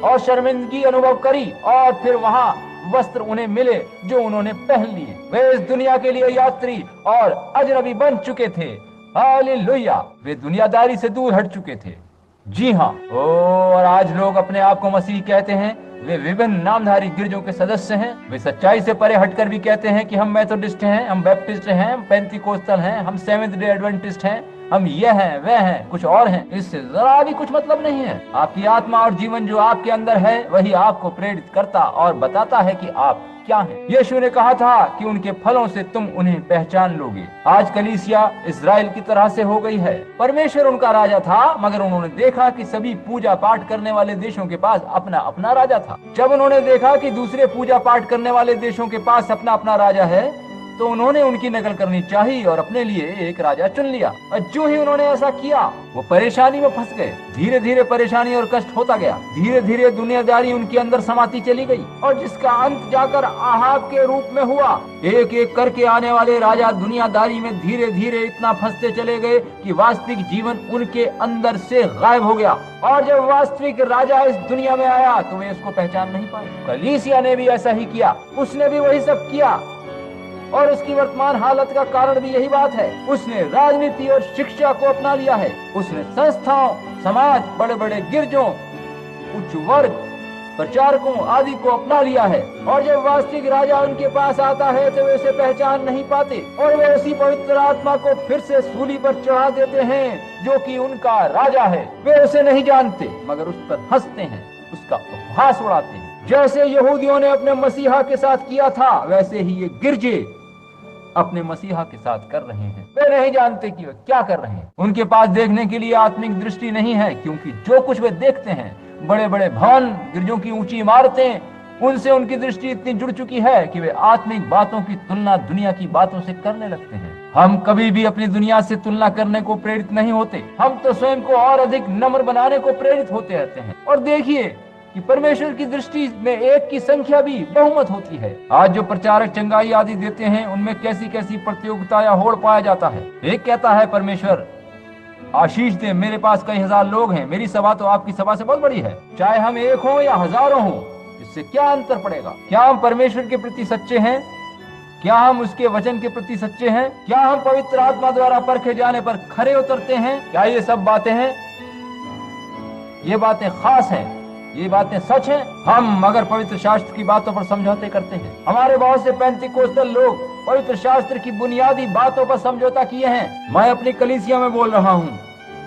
और शर्मिंदगी अनुभव करी और फिर वहाँ वस्त्र उन्हें मिले जो उन्होंने पहन लिए। वे इस दुनिया के लिए यात्री और अजनबी बन चुके थे। हालेलुया! वे दुनियादारी से दूर हट चुके थे। जी हाँ, और आज लोग अपने आप को मसीह कहते हैं। वे विभिन्न नामधारी गिरजों के सदस्य हैं। वे सच्चाई से परे हटकर भी कहते हैं कि हम मेथोडिस्ट हैं, हम बैप्टिस्ट हैं, हम पेंटिकोस्टल हैं, हम सेवेंथ डे एडवेंटिस्ट हैं, हम ये हैं, वे हैं, कुछ और हैं। इससे जरा भी कुछ मतलब नहीं है। आपकी आत्मा और जीवन जो आपके अंदर है वही आपको प्रेरित करता और बताता है कि आप क्या हैं। यीशु ने कहा था कि उनके फलों से तुम उन्हें पहचान लोगे। आज कलीसिया इजराइल की तरह से हो गई है। परमेश्वर उनका राजा था, मगर उन्होंने देखा कि सभी पूजा पाठ करने वाले देशों के पास अपना अपना राजा था। जब उन्होंने देखा कि दूसरे पूजा पाठ करने वाले देशों के पास अपना अपना राजा है, तो उन्होंने उनकी नकल करनी चाहिए और अपने लिए एक राजा चुन लिया। और जो ही उन्होंने ऐसा किया वो परेशानी में फंस गए। धीरे धीरे परेशानी और कष्ट होता गया। धीरे धीरे दुनियादारी उनके अंदर समाती चली गई और जिसका अंत जाकर आहाब के रूप में हुआ। एक एक करके आने वाले राजा दुनियादारी में धीरे धीरे इतना फंसते चले गए कि वास्तविक जीवन उनके अंदर से गायब हो गया। और जब वास्तविक राजा इस दुनिया में आया तो वे उसको पहचान नहीं पाए। कलीसिया ने भी ऐसा ही किया, उसने भी वही सब किया और उसकी वर्तमान हालत का कारण भी यही बात है। उसने राजनीति और शिक्षा को अपना लिया है। उसने संस्थाओं, समाज, बड़े बड़े गिरजों, उच्च वर्ग, प्रचारकों आदि को अपना लिया है। और जब वास्तविक राजा उनके पास आता है तो वे उसे पहचान नहीं पाते और वे उसी पवित्र आत्मा को फिर से सूली पर चढ़ा देते हैं जो कि उनका राजा है। वे उसे नहीं जानते मगर उस पर हंसते हैं, उसका उपहास उड़ाते हैं। जैसे यहूदियों ने अपने मसीहा के साथ किया था वैसे ही ये गिरजे अपने मसीहा के साथ कर रहे हैं। वे नहीं जानते कि वे क्या कर रहे हैं। उनके पास देखने के लिए आत्मिक दृष्टि नहीं है, क्योंकि जो कुछ वे देखते हैं, बड़े बड़े भवन, गिरजों की ऊंची इमारतें, उनसे उनकी दृष्टि इतनी जुड़ चुकी है कि वे आत्मिक बातों की तुलना दुनिया की बातों से करने लगते हैं। हम कभी भी अपनी दुनिया से तुलना करने को प्रेरित नहीं होते। हम तो स्वयं को और अधिक नम्र बनाने को प्रेरित होते रहते हैं। और देखिए कि परमेश्वर की दृष्टि में एक की संख्या भी बहुमत होती है। आज जो प्रचारक चंगाई आदि देते हैं उनमें कैसी कैसी प्रतियोगिता या होड़ पाया जाता है। एक कहता है परमेश्वर आशीष दे, मेरे पास कई हजार लोग हैं, मेरी सभा तो आपकी सभा से बहुत बड़ी है। चाहे हम एक हों या हजारों हों, इससे क्या अंतर पड़ेगा? क्या हम परमेश्वर के प्रति सच्चे हैं? क्या हम उसके वचन के प्रति सच्चे हैं? क्या हम पवित्र आत्मा द्वारा परखे जाने पर खरे उतरते हैं? क्या ये सब बातें हैं? ये बातें खास हैं, ये बातें सच हैं। हम मगर पवित्र शास्त्र की बातों पर समझौते करते हैं। हमारे बहुत से पेंतिकोस्टल लोग पवित्र शास्त्र की बुनियादी बातों पर समझौता किए हैं। मैं अपनी कलीसिया में बोल रहा हूँ,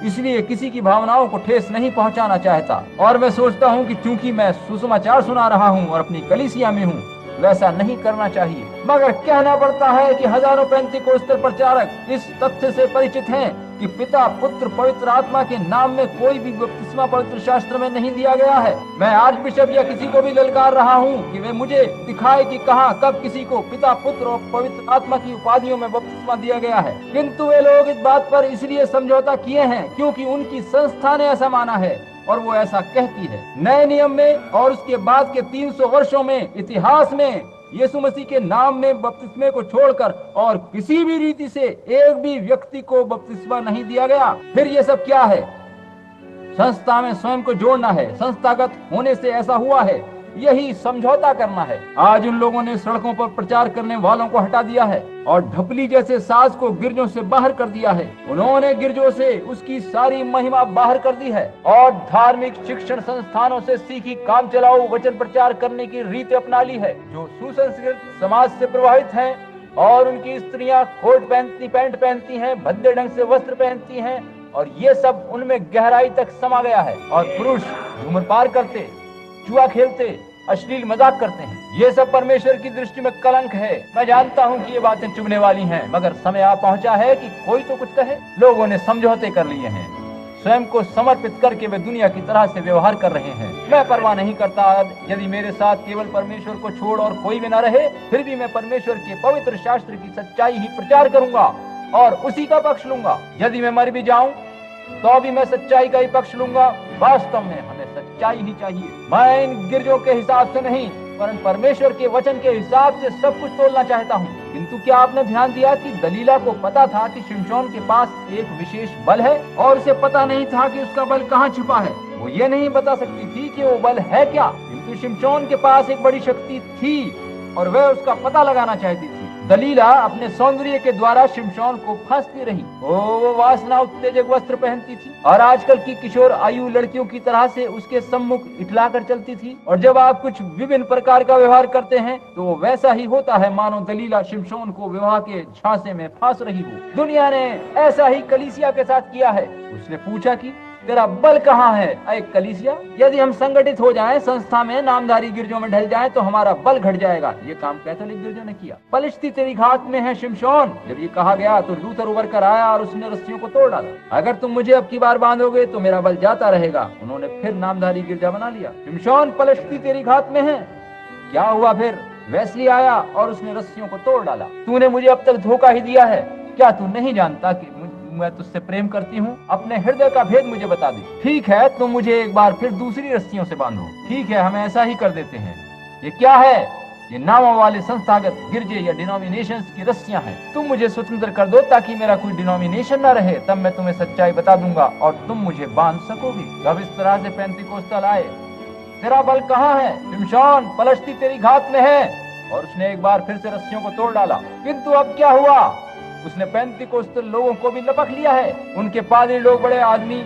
इसलिए किसी की भावनाओं को ठेस नहीं पहुंचाना चाहता। और मैं सोचता हूँ कि चूंकि मैं सुसमाचार सुना रहा हूँ और अपनी कलीसिया में हूँ, वैसा नहीं करना चाहिए। मगर कहना पड़ता है कि हजारों पेंतिकोस्टल प्रचारक इस तथ्य से परिचित हैं कि पिता, पुत्र, पवित्र आत्मा के नाम में कोई भी बपतिस्मा पवित्र शास्त्र में नहीं दिया गया है। मैं आर्च बिशप या किसी को भी ललकार रहा हूँ कि वे मुझे दिखाए कि कहाँ कब किसी को पिता, पुत्र और पवित्र आत्मा की उपाधियों में बपतिस्मा दिया गया है। किंतु वे लोग इस बात पर इसलिए समझौता किए हैं क्योंकि उनकी संस्था ने ऐसा माना है और वो ऐसा कहती है। नए नियम में और उसके बाद के 300 वर्षों में इतिहास में यीशु मसीह के नाम में बपतिस्मे को छोड़कर और किसी भी रीति से एक भी व्यक्ति को बपतिस्मा नहीं दिया गया। फिर ये सब क्या है? संस्था में स्वयं को जोड़ना है। संस्थागत होने से ऐसा हुआ है, यही समझौता करना है। आज उन लोगों ने सड़कों पर प्रचार करने वालों को हटा दिया है और ढपली जैसे साज को गिरजों से बाहर कर दिया है। उन्होंने गिरजों से उसकी सारी महिमा बाहर कर दी है और धार्मिक शिक्षण संस्थानों से सीखी काम चलाओ वचन प्रचार करने की रीत अपना ली है, जो सुसंस्कृत समाज से प्रभावित है। और उनकी स्त्रियां कोट पहनती, पैंट पहनती हैं, भद्दे ढंग से वस्त्र पहनती हैं और ये सब उनमें गहराई तक समा गया है। और पुरुष धूम्रपान करते, जुआ खेलते, अश्लील मजाक करते हैं। ये सब परमेश्वर की दृष्टि में कलंक है। मैं जानता हूँ कि ये बातें चुभने वाली हैं, मगर समय आ पहुंचा है कि कोई तो कुछ कहे। लोगों ने समझौते कर लिए हैं, स्वयं को समर्पित करके वे दुनिया की तरह से व्यवहार कर रहे हैं। मैं परवाह नहीं करता यदि मेरे साथ केवल परमेश्वर को छोड़ और कोई भी न रहे, फिर भी मैं परमेश्वर के पवित्र शास्त्र की सच्चाई ही प्रचार करूंगा और उसी का पक्ष लूंगा। यदि मैं मर भी जाऊं तो भी मैं सच्चाई का ही पक्ष लूंगा। वास्तव में हमें सच्चाई ही चाहिए। मैं इन गिरजों के हिसाब से नहीं, परंतु परमेश्वर के वचन के हिसाब से सब कुछ तोलना चाहता हूँ। किंतु क्या आपने ध्यान दिया कि दलीला को पता था कि शिमशोन के पास एक विशेष बल है और उसे पता नहीं था कि उसका बल कहाँ छिपा है। वो ये नहीं बता सकती थी कि वो बल है क्या, किंतु शिमशोन के पास एक बड़ी शक्ति थी और वह उसका पता लगाना चाहती थी। दलीला अपने सौंदर्य के द्वारा शिमशोन को फंसती रही। वो वासना उत्तेजक वस्त्र पहनती थी और आजकल की किशोर आयु लड़कियों की तरह से उसके सम्मुख इठला कर चलती थी। और जब आप कुछ विभिन्न प्रकार का व्यवहार करते हैं तो वैसा ही होता है मानो दलीला शिमशोन को विवाह के झांसे में फांस रही हो। दुनिया ने ऐसा ही कलीसिया के साथ किया है। उसने पूछा कि तेरा बल कहाँ है ऐ कलीसिया? यदि हम संगठित हो जाएं, संस्था में नामधारी गिरजों में ढल जाएं, तो हमारा बल घट जाएगा। ये काम कैथोलिक गिरजों ने किया। पलिश्ती तेरी घात में है शिमशोन। जब ये कहा गया तो लूथर उबर कर आया और उसने रस्सियों को तोड़ डाला। अगर तुम मुझे अब की बार बांधोगे तो मेरा बल जाता रहेगा। उन्होंने फिर नामधारी गिरजा बना लिया। शिमशोन, पलिश्ती तेरी घात में है। क्या हुआ फिर? वेस्ली आया और उसने रस्सियों को तोड़ डाला। तूने मुझे अब तक धोखा ही दिया है। क्या तू नहीं जानता कि मैं तुझसे प्रेम करती हूँ? अपने हृदय का भेद मुझे बता दे। ठीक है, तुम मुझे एक बार फिर दूसरी रस्सियों से बांधो। ठीक है, हम ऐसा ही कर देते हैं। ये क्या है? ये नामों वाले संस्थागत गिरजे या डिनोमिनेशंस की रस्सियां हैं। तुम मुझे स्वतंत्र कर दो ताकि मेरा कोई डिनोमिनेशन न रहे, तब मैं तुम्हें सच्चाई बता दूंगा और तुम मुझे बांध सकोगे। तब इस तरह से पेंतिकोस्तल आए। तेरा बल कहाँ है? शिमशोन, पलश्ती तेरी घात में है। और उसने एक बार फिर से रस्सियों को तोड़ डाला। किंतु अब क्या हुआ? उसने पेंतिकोस्तल लोगों को भी लपक लिया है। उनके पादरी लोग बड़े आदमी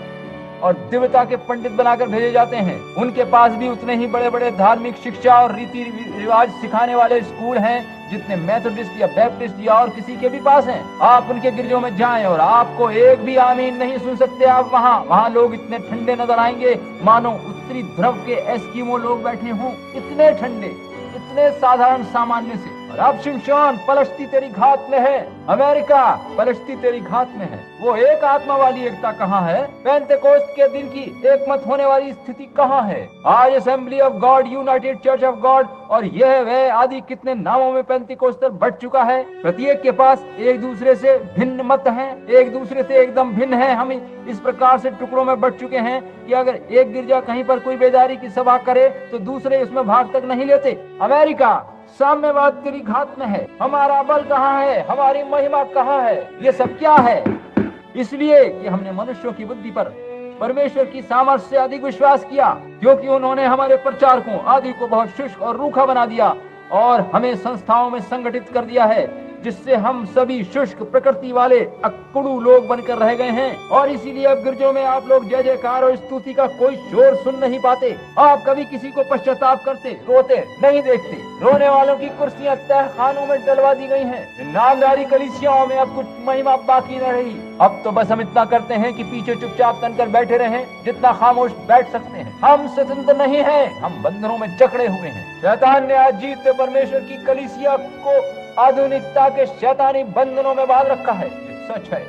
और दिव्यता के पंडित बनाकर भेजे जाते हैं। उनके पास भी उतने ही बड़े बड़े धार्मिक शिक्षा और रीति रिवाज सिखाने वाले स्कूल हैं जितने मेथोडिस्ट या बैप्टिस्ट या और किसी के भी पास हैं। आप उनके गिरजों में जाएं और आपको एक भी आमीन नहीं सुन सकते। आप वहाँ लोग इतने ठंडे नजर आएंगे मानो उत्तरी ध्रुव के एस्किमो लोग बैठे हों। इतने ठंडे, इतने साधारण सामान्य से। और अब शिमशोन, पलश्ती तेरी घात में है। अमेरिका, पलश्ती तेरी घात में है। वो एक आत्मा वाली एकता कहाँ है? पेंतेकोस्त के दिन की एकमत होने वाली स्थिति कहाँ है? आज assembly of God, United church of God और यह वह आदि कितने नामों में पेंतिकोस्तल बढ़ चुका है। प्रत्येक के पास एक दूसरे से भिन्न मत हैं, एक दूसरे से एकदम भिन्न है। हम इस प्रकार से टुकड़ों में बढ़ चुके हैं कि अगर एक गिरजा कहीं पर कोई बेदारी की सभा करे तो दूसरे उसमें भाग तक नहीं लेते। अमेरिका, साम्यवाद तेरी घात में है। हमारा बल कहाँ है? हमारी महिमा कहाँ है? ये सब क्या है? इसलिए कि हमने मनुष्यों की बुद्धि पर परमेश्वर की सामर्थ्य से अधिक विश्वास किया, क्योंकि उन्होंने हमारे प्रचारकों आदि को बहुत शुष्क और रूखा बना दिया और हमें संस्थाओं में संगठित कर दिया है, जिससे हम सभी शुष्क प्रकृति वाले अक्कुड़ू लोग बनकर रह गए हैं। और इसीलिए अब गिरजों में आप लोग जय जयकार और स्तुति का कोई शोर सुन नहीं पाते। आप कभी किसी को पश्चाताप करते, रोते नहीं देखते। रोने वालों की कुर्सियां तहखानों में डलवा दी गई हैं। नामधारी कलीसियाओं में अब कुछ महिमा बाकी न रही। अब तो बस हम इतना करते हैं कि पीछे चुपचाप तनकर बैठे रहें, जितना खामोश बैठ सकते हैं। हम स्वतंत्र नहीं हैं, हम बंधनों में जकड़े हुए हैं। शैतान ने आज जीतते परमेश्वर की कलीसिया को आधुनिकता के शैतानी बंधनों में बांध रखा है। ये सच है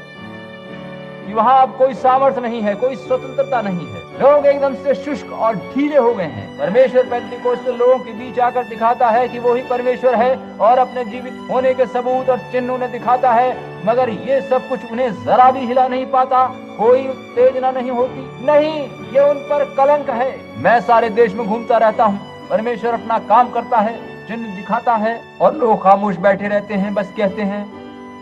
कि वहां अब कोई सामर्थ्य नहीं है, कोई स्वतंत्रता नहीं है। लोग एकदम से शुष्क और ढीले हो गए हैं। परमेश्वर पेंतिकोस्तल लोगों के बीच आकर दिखाता है कि वो ही परमेश्वर है और अपने जीवित होने के सबूत और चिन्ह उन्हें दिखाता है, मगर ये सब कुछ उन्हें जरा भी हिला नहीं पाता। कोई उत्तेजना नहीं होती। नहीं, ये उन पर कलंक है। मैं सारे देश में घूमता रहता हूँ, परमेश्वर अपना काम करता है, चिन्ह दिखाता है और लोग खामोश बैठे रहते हैं, बस कहते हैं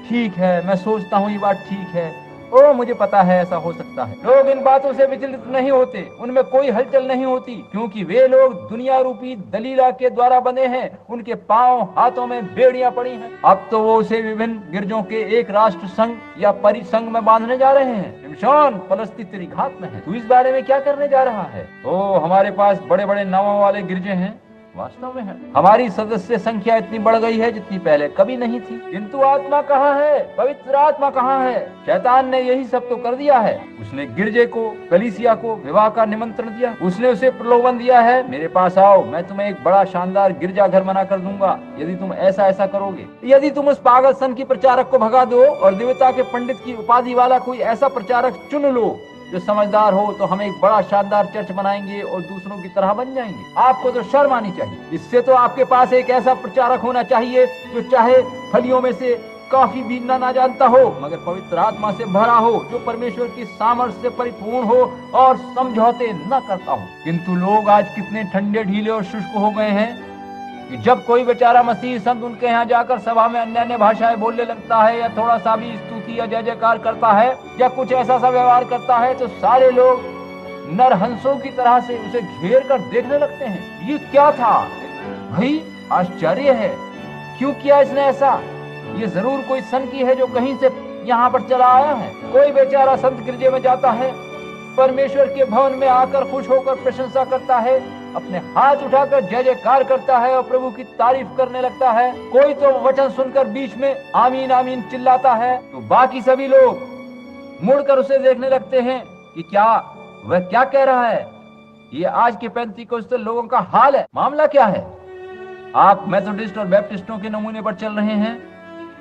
ठीक है, मैं सोचता हूँ ये बात ठीक है, ओ मुझे पता है ऐसा हो सकता है। लोग इन बातों से विचलित नहीं होते, उनमें कोई हलचल नहीं होती, क्योंकि वे लोग दुनिया रूपी दलीला के द्वारा बने हैं। उनके पांव हाथों में बेड़ियां पड़ी हैं। अब तो वो उसे विभिन्न गिरजों के एक राष्ट्र संघ या परिसंघ में बांधने जा रहे हैं। शिमशोन, पलश्ती तेरी घात में है। तू इस बारे में क्या करने जा रहा है? ओ हमारे पास बड़े बड़े नामों वाले गिरजे हैं, वास्तव में है। हमारी सदस्य संख्या इतनी बढ़ गई है जितनी पहले कभी नहीं थी। किंतु आत्मा कहाँ है? पवित्र आत्मा कहाँ है? शैतान ने यही सब तो कर दिया है। उसने गिरजे को, कलीसिया को विवाह का निमंत्रण दिया। उसने उसे प्रलोभन दिया है, मेरे पास आओ, मैं तुम्हें एक बड़ा शानदार गिरजा घर बना कर दूंगा यदि तुम ऐसा ऐसा करोगे। यदि तुम उस पागल सन की प्रचारक को भगा दो और दिव्यता के पंडित की उपाधि वाला कोई ऐसा प्रचारक चुन लो जो समझदार हो, तो हम एक बड़ा शानदार चर्च बनाएंगे और दूसरों की तरह बन जाएंगे। आपको तो शर्म आनी चाहिए। इससे तो आपके पास एक ऐसा प्रचारक होना चाहिए जो चाहे फलियों में से काफी भी ना जानता हो, मगर पवित्र आत्मा से भरा हो, जो परमेश्वर की सामर्थ्य से परिपूर्ण हो और समझौते न करता हो। किंतु लोग आज कितने ठंडे, ढीले और शुष्क हो गए हैं कि जब कोई बेचारा मसीह संत उनके यहाँ जाकर सभा में अन्य अन्य भाषाएं बोलने लगता है या थोड़ा सा भी स्तुति या जय जयकार करता है या कुछ ऐसा सा व्यवहार करता है, तो सारे लोग नरहंसों की तरह से उसे घेर कर देखने लगते हैं। ये क्या था भाई? आश्चर्य है, क्यों किया इसने ऐसा? ये जरूर कोई संत की है जो कहीं से यहाँ पर चला आया है। कोई बेचारा संत गिरजे में जाता है, परमेश्वर के भवन में आकर खुश होकर प्रशंसा करता है, अपने हाथ उठाकर जय जयकार करता है और प्रभु की तारीफ करने लगता है। कोई तो वचन सुनकर बीच में आमीन आमीन चिल्लाता है, तो बाकी सभी लोग मुड़कर उसे देखने लगते हैं कि क्या वह क्या कह रहा है। ये आज के पेंतिकोस्तल लोगों का हाल है। मामला क्या है? आप मेथोडिस्ट और बैप्टिस्टों के नमूने पर चल रहे हैं,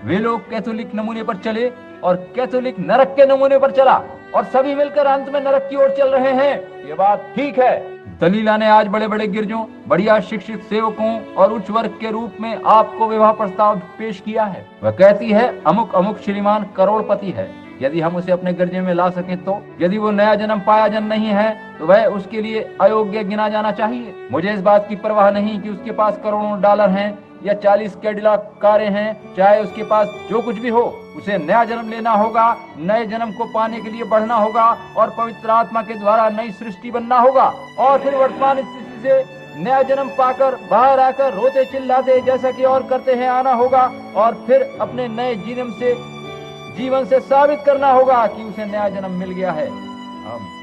वे लोग कैथोलिक नमूने पर चले और कैथोलिक नरक के नमूने पर चला, और सभी मिलकर अंत में नरक की ओर चल रहे हैं। ये बात ठीक है। दलीला ने आज बड़े बड़े गिरजों, बढ़िया शिक्षित सेवकों और उच्च वर्ग के रूप में आपको विवाह प्रस्ताव पेश किया है। वह कहती है अमुक अमुक श्रीमान करोड़पति है, यदि हम उसे अपने गिरजे में ला सकें तो। यदि वो नया जन्म पाया जन नहीं है तो वह उसके लिए अयोग्य गिना जाना चाहिए। मुझे इस बात की परवाह नहीं कि उसके पास करोड़ों डॉलर हैं या 40 कैडिलैक कारें हैं, चाहे उसके पास जो कुछ भी हो, उसे नया जन्म लेना होगा। नए जन्म को पाने के लिए बढ़ना होगा और पवित्र आत्मा के द्वारा नई सृष्टि बनना होगा, और फिर वर्तमान स्थिति से नया जन्म पाकर बाहर आकर रोते चिल्लाते जैसा कि और करते हैं आना होगा, और फिर अपने नए जीवन से साबित करना होगा कि उसे नया जन्म मिल गया है।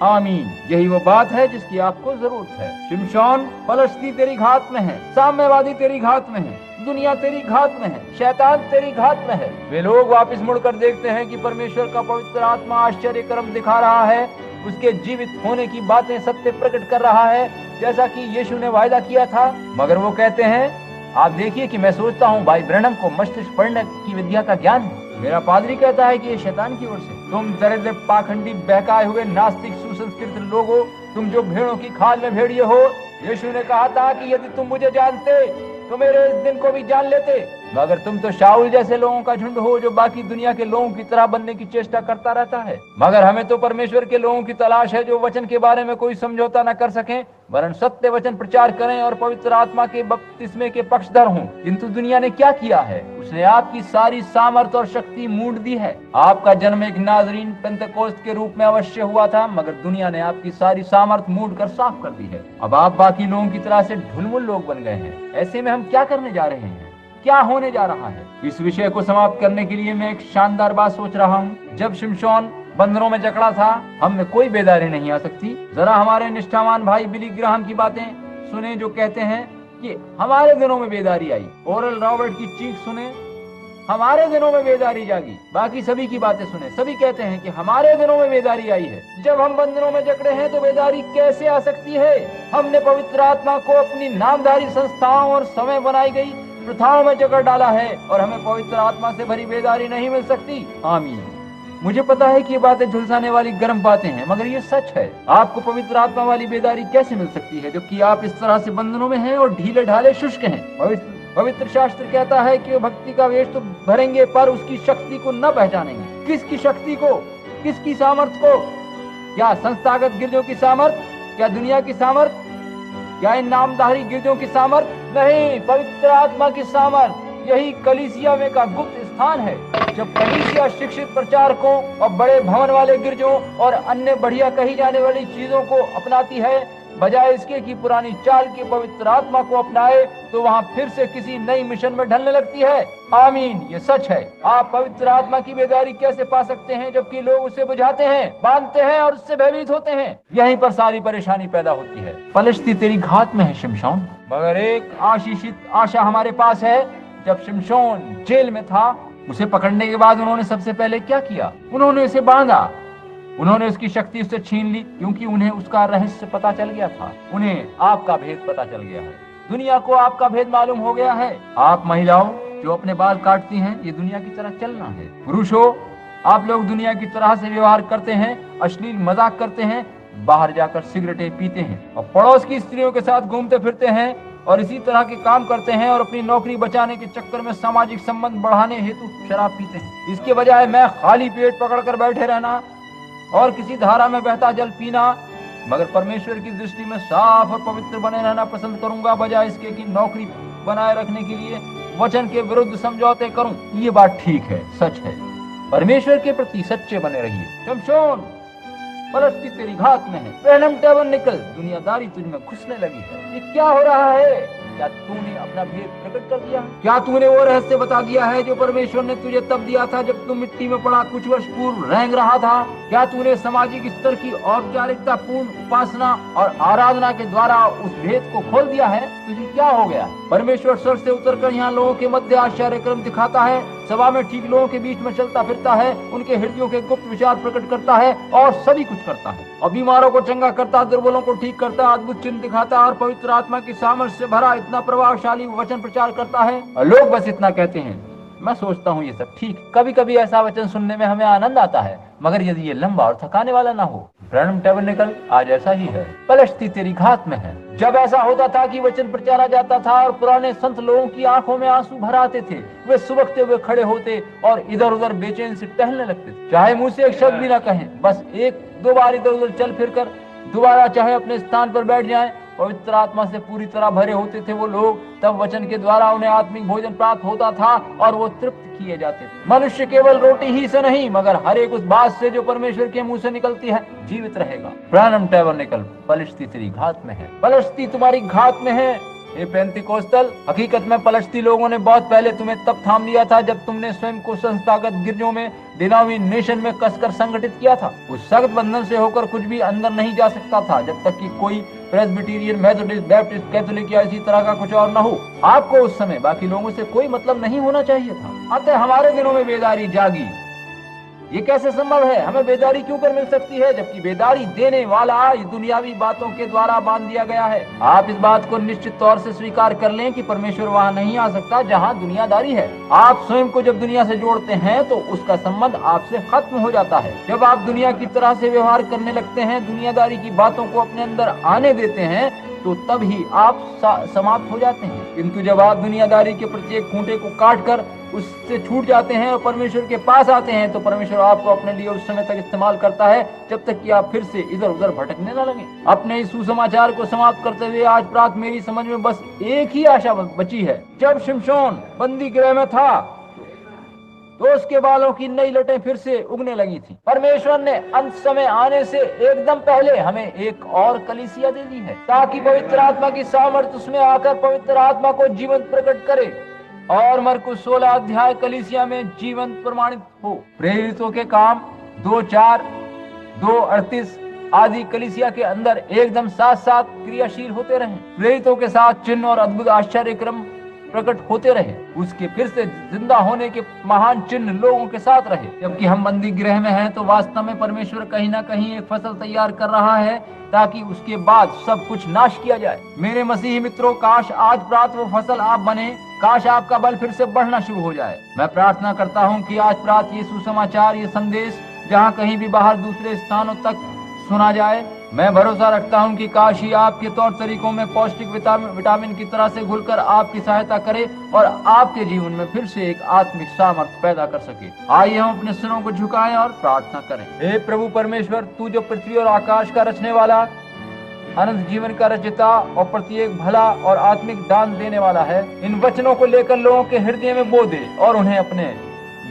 आमीन। यही वो बात है जिसकी आपको जरूरत है। शिमशोन, फलस्ती तेरी घात में है, साम्यवादी तेरी घात में है, दुनिया तेरी घात में है, शैतान तेरी घात में है। वे लोग वापस मुड़कर देखते हैं कि परमेश्वर का पवित्र आत्मा आश्चर्य कर्म दिखा रहा है, उसके जीवित होने की बातें सत्य प्रकट कर रहा है, जैसा कि यीशु ने वायदा किया था। मगर वो कहते हैं, आप देखिए कि मैं सोचता हूँ भाई ब्रैनम को मस्तिष्क पढ़ने की विद्या का ज्ञान है। मेरा पादरी कहता है कि ये शैतान की ओर से। तुम दरिद्र, पाखंडी, बहकाए हुए, नास्तिक, सुसंस्कृत लोग हो, तुम जो भेड़ों की खाल में भेड़िए हो। यीशु ने कहा था कि यदि तुम मुझे जानते तो मेरे इस दिन को भी जान लेते, मगर तुम तो शाऊल जैसे लोगों का झुंड हो जो बाकी दुनिया के लोगों की तरह बनने की चेष्टा करता रहता है। मगर हमें तो परमेश्वर के लोगों की तलाश है जो वचन के बारे में कोई समझौता न कर सकें, वरन सत्य वचन प्रचार करें और पवित्र आत्मा के बपतिस्मे के पक्षधर हों। किंतु दुनिया ने क्या किया है? उसने आपकी सारी सामर्थ और शक्ति मूंड दी है। आपका जन्म एक नाजरीन पेंतेकोस्त के रूप में अवश्य हुआ था, मगर दुनिया ने आपकी सारी सामर्थ मूंड कर साफ कर दी है। अब आप बाकी लोगों की तरह से ढुलमुल लोग बन गए हैं। ऐसे में हम क्या करने जा रहे हैं? क्या होने जा रहा है? इस विषय को समाप्त करने के लिए मैं एक शानदार बात सोच रहा हूँ। जब शिमशोन बंदरों में जकड़ा था, हम में कोई बेदारी नहीं आ सकती। जरा हमारे निष्ठावान भाई बिली ग्राहम की बातें सुने, जो कहते हैं कि हमारे दिनों में बेदारी आई। ओरल रॉबर्ट की चीख सुने, हमारे दिनों में बेदारी जागी। बाकी सभी की बातें सुने, सभी कहते हैं कि हमारे दिनों में बेदारी आई है। जब हम बंधनों में जकड़े हैं तो बेदारी कैसे आ सकती है? हमने पवित्र आत्मा को अपनी नामधारी संस्थाओं और समय बनाई गई प्रथाओं में जकड़ डाला है, और हमें पवित्र आत्मा से भरी बेदारी नहीं मिल सकती। आमीन। मुझे पता है कि ये बातें झुलसाने वाली गर्म बातें हैं, मगर ये सच है। आपको पवित्र आत्मा वाली बेदारी कैसे मिल सकती है जबकि आप इस तरह से बंधनों में हैं और ढीले ढाले शुष्क हैं? पवित्र शास्त्र कहता है कि वो भक्ति का वेश तो भरेंगे पर उसकी शक्ति को न पहचानेंगे। किसकी शक्ति को? किसकी सामर्थ को? क्या संस्थागत गिरजों की सामर्थ? क्या दुनिया की सामर्थ? क्या इन नामधारी गिरजों की सामर्थ? नहीं, पवित्र आत्मा की सामर्थ। यही कलीसिया में का गुप्त स्थान है। जब कलीसिया शिक्षित प्रचारकों और बड़े भवन वाले गिरजों और अन्य बढ़िया कही जाने वाली चीजों को अपनाती है, बजाय इसके कि पुरानी चाल की पवित्र आत्मा को अपनाए, तो वहाँ फिर से किसी नई मिशन में ढलने लगती है। आमीन। ये सच है। आप पवित्र आत्मा की बेदारी कैसे पा सकते हैं जबकि लोग उसे बुझाते हैं, बांधते हैं और उससे भयभीत होते हैं? यहीं पर सारी परेशानी पैदा होती है। फलस्ती तेरी घात में है शिमशोन, मगर एक आशीषित आशा हमारे पास है। जब शिमशोन जेल में था, उसे पकड़ने के बाद उन्होंने सबसे पहले क्या किया? उन्होंने उसे बांधा। उन्होंने उसकी शक्ति उससे छीन ली, क्योंकि उन्हें उसका रहस्य पता चल गया था। उन्हें आपका भेद पता चल गया है। दुनिया को आपका भेद मालूम हो गया है। आप महिलाओं जो अपने बाल काटती हैं, ये दुनिया की तरह चलना है। पुरुषों, आप लोग दुनिया की तरह से व्यवहार करते हैं, अश्लील मजाक करते हैं, बाहर जाकर सिगरेटें पीते हैं और पड़ोस की स्त्रियों के साथ घूमते फिरते हैं और इसी तरह के काम करते हैं, और अपनी नौकरी बचाने के चक्कर में सामाजिक संबंध बढ़ाने हेतु शराब पीते हैं। इसके बजाय मैं खाली पेट पकड़कर बैठे रहना और किसी धारा में बहता जल पीना, मगर परमेश्वर की दृष्टि में साफ और पवित्र बने रहना पसंद करूंगा, बजाय इसके कि नौकरी बनाए रखने के लिए वचन के विरुद्ध समझौते करूं। ये बात ठीक है, सच है। परमेश्वर के प्रति सच्चे बने रहिए। शिमशोन, फलस्ती तेरी घात में है। ब्रैनम टैबरनेकल, दुनियादारी तुझ में घुसने लगी है। ये क्या हो रहा है? क्या तूने अपना भेद प्रकट कर दिया? क्या तूने वो रहस्य बता दिया है जो परमेश्वर ने तुझे तब दिया था जब तुम मिट्टी में पड़ा कुछ वर्ष पूर्व रेंग रहा था? क्या तूने सामाजिक स्तर की औपचारिकता पूर्ण उपासना और आराधना के द्वारा उस भेद को खोल दिया है? तुझे क्या हो गया? परमेश्वर स्वर्ग से उतरकर यहाँ लोगों के मध्य आश्चर्य कर्म दिखाता है, सभा में ठीक लोगों के बीच में चलता फिरता है, उनके हृदयों के गुप्त विचार प्रकट करता है और सभी कुछ करता है, और बीमारों को चंगा करता, दुर्बलों को ठीक करता, अद्भुत चिन्ह दिखाता और पवित्र आत्मा की सामर्थ्य से भरा इतना प्रभावशाली वचन प्रचार करता है। और लोग बस इतना कहते हैं। मैं सोचता हूँ ये सब ठीक। कभी कभी ऐसा वचन सुनने में हमें आनंद आता है, मगर यदि ये लंबा और थकाने वाला ना हो। ब्रैनम टैबरनेकल आज ऐसा ही है। पलश्ती तेरी घात में है। जब ऐसा होता था कि वचन प्रचारा जाता था और पुराने संत लोगों की आंखों में आंसू भर आते थे, वे सुबकते हुए खड़े होते और इधर उधर बेचैन से टहलने लगते थे। चाहे मुंह से एक शब्द भी ना कहें, बस एक दो बार इधर उधर चल फिर कर दोबारा चाहे अपने स्थान पर बैठ जाएं। पवित्र आत्मा से पूरी तरह भरे होते थे वो लोग। तब वचन के द्वारा उन्हें आत्मिक भोजन प्राप्त होता था और वो तृप्त किए जाते थे। मनुष्य केवल रोटी ही से नहीं, मगर हर एक उस बात से जो परमेश्वर के मुंह से निकलती है जीवित रहेगा। ब्रैनम टैबरनेकल, पलश्ती तेरी घात में है। पलश्ती तुम्हारी घात में है। ये पेंतिकोस्तल, हकीकत में पलश्ती लोगों ने बहुत पहले तुम्हें तब थाम लिया था जब तुमने स्वयं को संस्थागत गिरजों में, डिनोमिनेशन में कसकर संगठित किया था। उस सख्त बंधन से होकर कुछ भी अंदर नहीं जा सकता था जब तक कि कोई प्रेस्बिटेरियन, मेथोडिस्ट, बैप्टिस्ट, कैथोलिक या इसी तरह का कुछ और न हो। आपको उस समय बाकी लोगों से कोई मतलब नहीं होना चाहिए था। अतः हमारे दिनों में बेदारी जागी। ये कैसे संभव है? हमें बेदारी क्यों कर मिल सकती है जबकि बेदारी देने वाला इस दुनियावी बातों के द्वारा बांध दिया गया है। आप इस बात को निश्चित तौर से स्वीकार कर लें कि परमेश्वर वहां नहीं आ सकता जहां दुनियादारी है। आप स्वयं को जब दुनिया से जोड़ते हैं तो उसका संबंध आपसे खत्म हो जाता है। जब आप दुनिया की तरह से व्यवहार करने लगते हैं, दुनियादारी की बातों को अपने अंदर आने देते हैं, तो तब ही आप समाप्त हो जाते हैं। किंतु जब आप दुनियादारी के प्रत्येक खूंटे को काट कर उससे छूट जाते हैं और परमेश्वर के पास आते हैं, तो परमेश्वर आपको अपने लिए उस समय तक इस्तेमाल करता है जब तक कि आप फिर से इधर उधर भटकने न लगे। अपने इस सुसमाचार को समाप्त करते हुए आज प्रात मेरी समझ में बस एक ही आशा बची है। जब शिमशोन बंदी गृह में था तो उसके बालों की नई लटें फिर से उगने लगी थी। परमेश्वर ने अंत समय आने से एकदम पहले हमें एक और कलीसिया दे दी है ताकि पवित्र आत्मा की सामर्थ्य उसमें आकर पवित्र आत्मा को जीवंत प्रकट करे और मरकुस 16 अध्याय कलीसिया में जीवंत प्रमाणित हो। प्रेरितों के काम 2:4, 2:38 आदि कलीसिया के अंदर एकदम साथ साथ क्रियाशील होते रहे। प्रेरितों के साथ चिन्ह और अद्भुत आश्चर्य क्रम प्रकट होते रहे। उसके फिर से जिंदा होने के महान चिन्ह लोगों के साथ रहे। जबकि हम बंदी गृह में हैं तो वास्तव में परमेश्वर कहीं ना कहीं एक फसल तैयार कर रहा है ताकि उसके बाद सब कुछ नाश किया जाए। मेरे मसीही मित्रों, काश आज प्रात वो फसल आप बने। काश आपका बल फिर से बढ़ना शुरू हो जाए। मैं प्रार्थना करता हूँ कि आज प्रात ये सुसमाचार, ये संदेश जहाँ कहीं भी बाहर दूसरे स्थानों तक सुना जाए, मैं भरोसा रखता हूं कि काश ही आपके तौर तरीकों में पौष्टिक विटामिन की तरह से घुलकर आपकी सहायता करे और आपके जीवन में फिर से एक आत्मिक सामर्थ्य पैदा कर सके। आइए हम अपने सिरों को झुकाएं और प्रार्थना करें। हे प्रभु परमेश्वर, तू जो पृथ्वी और आकाश का रचने वाला, अनंत जीवन का रचयिता और प्रत्येक भला और आत्मिक दान देने वाला है, इन वचनों को लेकर लोगों के हृदय में बो दे और उन्हें अपने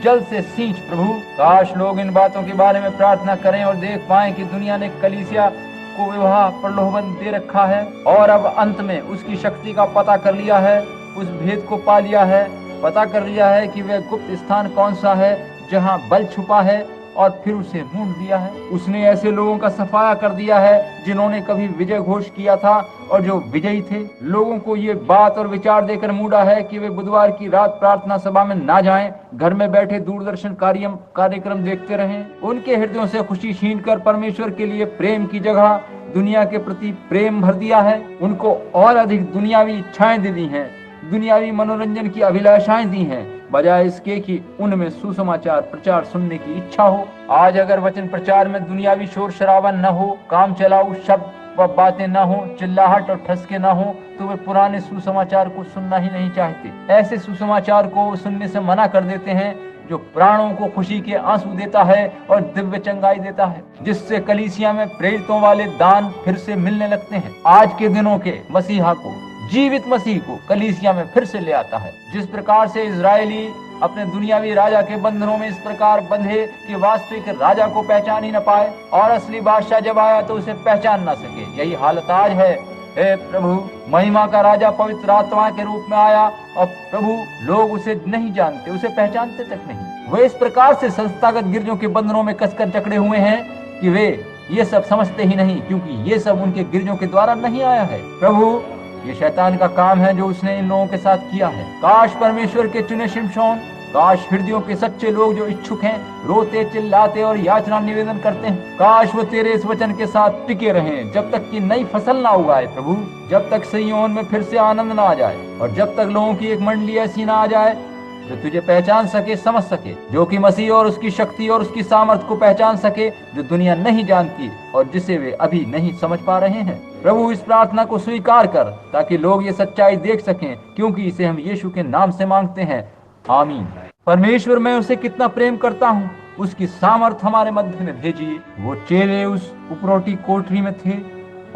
जल से सींच। प्रभु, काश लोग इन बातों के बारे में प्रार्थना करें और देख पाएं कि दुनिया ने कलीसिया को विवाह प्रलोभन दे रखा है और अब अंत में उसकी शक्ति का पता कर लिया है, उस भेद को पा लिया है, पता कर लिया है कि वह गुप्त स्थान कौन सा है जहां बल छुपा है और फिर उसे ढूंढ दिया है। उसने ऐसे लोगों का सफाया कर दिया है जिन्होंने कभी विजय घोष किया था और जो विजयी थे। लोगों को ये बात और विचार देकर मूडा है कि वे बुधवार की रात प्रार्थना सभा में ना जाएं, घर में बैठे दूरदर्शन कार्यक्रम देखते रहें। उनके हृदयों से खुशी छीन कर परमेश्वर के लिए प्रेम की जगह दुनिया के प्रति प्रेम भर दिया है। उनको और अधिक दुनियावी इच्छाएं दे दी हैं, दुनियावी मनोरंजन की अभिलाषाएं दी हैं, बजाय इसके कि उनमें सुसमाचार प्रचार सुनने की इच्छा हो। आज अगर वचन प्रचार में दुनियावी शोर शराबा न हो, काम चलाऊ शब्द व बातें न हो, चिल्लाहट और ठसके न हो, तो वे पुराने सुसमाचार को सुनना ही नहीं चाहते। ऐसे सुसमाचार को सुनने से मना कर देते हैं जो प्राणों को खुशी के आंसू देता है और दिव्य चंगाई देता है, जिससे कलीसिया में प्रेरितों वाले दान फिर से मिलने लगते हैं। आज के दिनों के मसीहा को, जीवित मसीह को कलीसिया में फिर से ले आता है। जिस प्रकार से इजरायली अपने दुनियावी राजा के बंधनों में इस प्रकार बंधे कि वास्तविक राजा को पहचान ही न पाए और असली बादशाह जब आया तो उसे पहचान न सके, यही हालत आज है। हे प्रभु, महिमा का राजा पवित्र आत्मा के रूप में आया और प्रभु लोग उसे नहीं जानते, उसे पहचानते तक नहीं। वे इस प्रकार से संस्थागत गिरजों के बंधनों में कसकर जकड़े हुए हैं कि वे ये सब समझते ही नहीं, क्योंकि ये सब उनके गिरजों के द्वारा नहीं आया है। प्रभु, ये शैतान का काम है जो उसने इन लोगों के साथ किया है। काश परमेश्वर के चुने शिमशोन, काश हृदयों के सच्चे लोग जो इच्छुक हैं, रोते चिल्लाते और याचना निवेदन करते हैं, काश वो तेरे इस वचन के साथ टिके रहें जब तक कि नई फसल ना उगाए। प्रभु, जब तक सिय्योन में फिर से आनंद ना आ जाए और जब तक लोगों की एक मंडली ऐसी ना आ जाए जो तुझे पहचान सके, समझ सके, जो कि मसीह और उसकी शक्ति और उसकी सामर्थ को पहचान सके, जो दुनिया नहीं जानती और जिसे वे अभी नहीं समझ पा रहे हैं। प्रभु इस प्रार्थना को स्वीकार कर ताकि लोग ये सच्चाई देख सकें, क्योंकि इसे हम यीशु के नाम से मांगते हैं, आमीन। परमेश्वर, मैं उसे कितना प्रेम करता हूँ, उसकी सामर्थ हमारे मध्य में भेजिए। वो चेले उस उपरोटी कोठरी में थे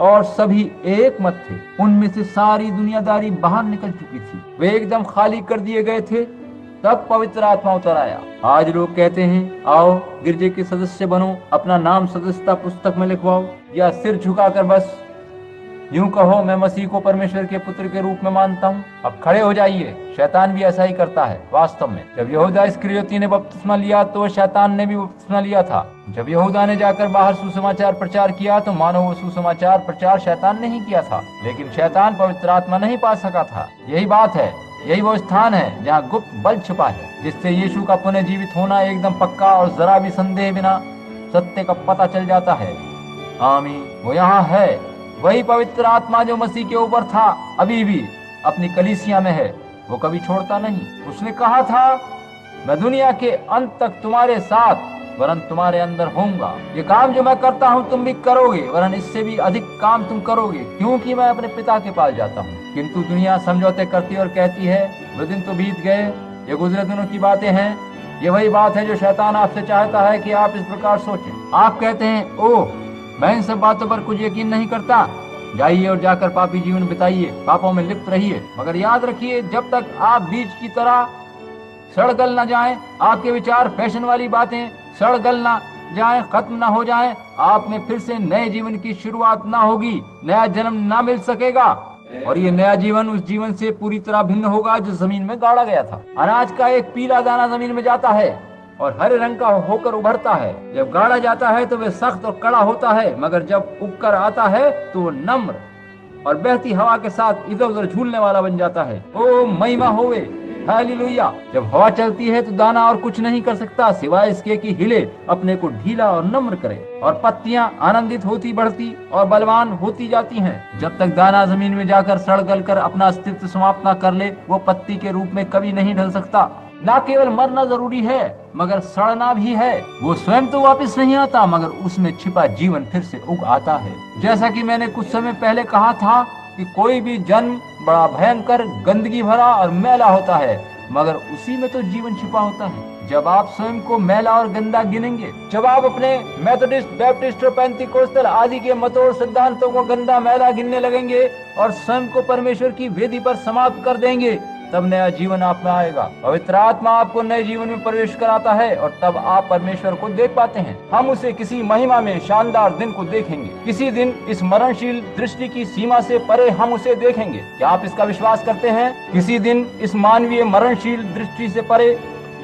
और सभी एक मत थे। उनमें से सारी दुनियादारी बाहर निकल चुकी थी, वे एकदम खाली कर दिए गए थे। तब पवित्र आत्मा उतर आया। आज लोग कहते हैं, आओ गिरजे के सदस्य बनो, अपना नाम सदस्यता पुस्तक में लिखवाओ, या सिर झुकाकर बस यूं कहो, मैं मसीह को परमेश्वर के पुत्र के रूप में मानता हूँ। अब खड़े हो जाइए। शैतान भी ऐसा ही करता है। वास्तव में जब यहूदा इस्करियोती ने बपतिस्मा लिया तो शैतान ने भी बपतिस्मा लिया था। जब यहूदा ने जाकर बाहर सुसमाचार प्रचार किया तो मानो वो सुसमाचार प्रचार शैतान ने ही किया था, लेकिन शैतान पवित्र आत्मा नहीं पा सका था। यही बात है, यही वो स्थान है जहाँ गुप्त बल छुपा है, जिससे यीशु का पुनः जीवित होना एकदम पक्का और जरा भी संदेह बिना सत्य का पता चल जाता है। आमीन। वो यहाँ है, वही पवित्र आत्मा जो मसीह के ऊपर था अभी भी अपनी कलीसिया में है। वो कभी छोड़ता नहीं। उसने कहा था, मैं दुनिया के अंत तक तुम्हारे साथ वरन तुम्हारे अंदर होऊंगा। ये काम जो मैं करता हूँ तुम भी करोगे, वरन इससे भी अधिक काम तुम करोगे, क्योंकि मैं अपने पिता के पास जाता हूँ। किंतु दुनिया समझौते करती और कहती है, वो दिन तो बीत गए, ये गुजरे दिनों की बातें हैं। ये वही बात है जो शैतान आपसे चाहता है कि आप इस प्रकार सोचें। आप कहते हैं, ओह, मैं इन सब बातों पर कुछ यकीन नहीं करता। जाइए और जाकर पापी जीवन बिताइए, पापों में लिप्त रहिए, मगर याद रखिए, जब तक आप बीज की तरह सड़-गल न जाएं, आपके विचार, फैशन वाली बातें सड़-गल न जाएं, खत्म न हो जाएं, आप में फिर से नए जीवन की शुरुआत ना होगी, नया जन्म ना मिल सकेगा। और ये नया जीवन उस जीवन से पूरी तरह भिन्न होगा जो जमीन में गाड़ा गया था। अनाज का एक पीला दाना जमीन में जाता है और हरे रंग का होकर उभरता है। जब गाड़ा जाता है तो वह सख्त और कड़ा होता है, मगर जब उगकर आता है तो वो नम्र और बहती हवा के साथ इधर उधर झूलने वाला बन जाता है। ओ महिमा होवे, हालेलुया। जब हवा चलती है तो दाना और कुछ नहीं कर सकता सिवाय इसके कि हिले, अपने को ढीला और नम्र करे, और पत्तियां आनंदित होती बढ़ती और बलवान होती जाती हैं। जब तक दाना जमीन में जाकर सड़ गल कर अपना अस्तित्व समाप्त न कर ले, वो पत्ती के रूप में कभी नहीं ढल सकता। न केवल मरना जरूरी है मगर सड़ना भी है। वो स्वयं तो वापस नहीं आता, मगर उसमें छिपा जीवन फिर से उग आता है। जैसा कि मैंने कुछ समय पहले कहा था कि कोई भी जन्म बड़ा भयंकर, गंदगी भरा और मैला होता है, मगर उसी में तो जीवन छिपा होता है। जब आप स्वयं को मैला और गंदा गिनेंगे, जब आप अपने मेथोडिस्ट, बैप्टिस्ट और पेंटिकोस्टल आदि के मतों और सिद्धांतों को गंदा मैला गिनने लगेंगे और स्वयं को परमेश्वर की वेदी पर समाप्त कर देंगे, तब नया जीवन आप में आएगा। पवित्र आत्मा आपको नए जीवन में प्रवेश कराता है और तब आप परमेश्वर को देख पाते हैं। हम उसे किसी महिमा में शानदार दिन को देखेंगे। किसी दिन इस मरणशील दृष्टि की सीमा से परे हम उसे देखेंगे। क्या आप इसका विश्वास करते हैं? किसी दिन इस मानवीय मरणशील दृष्टि से परे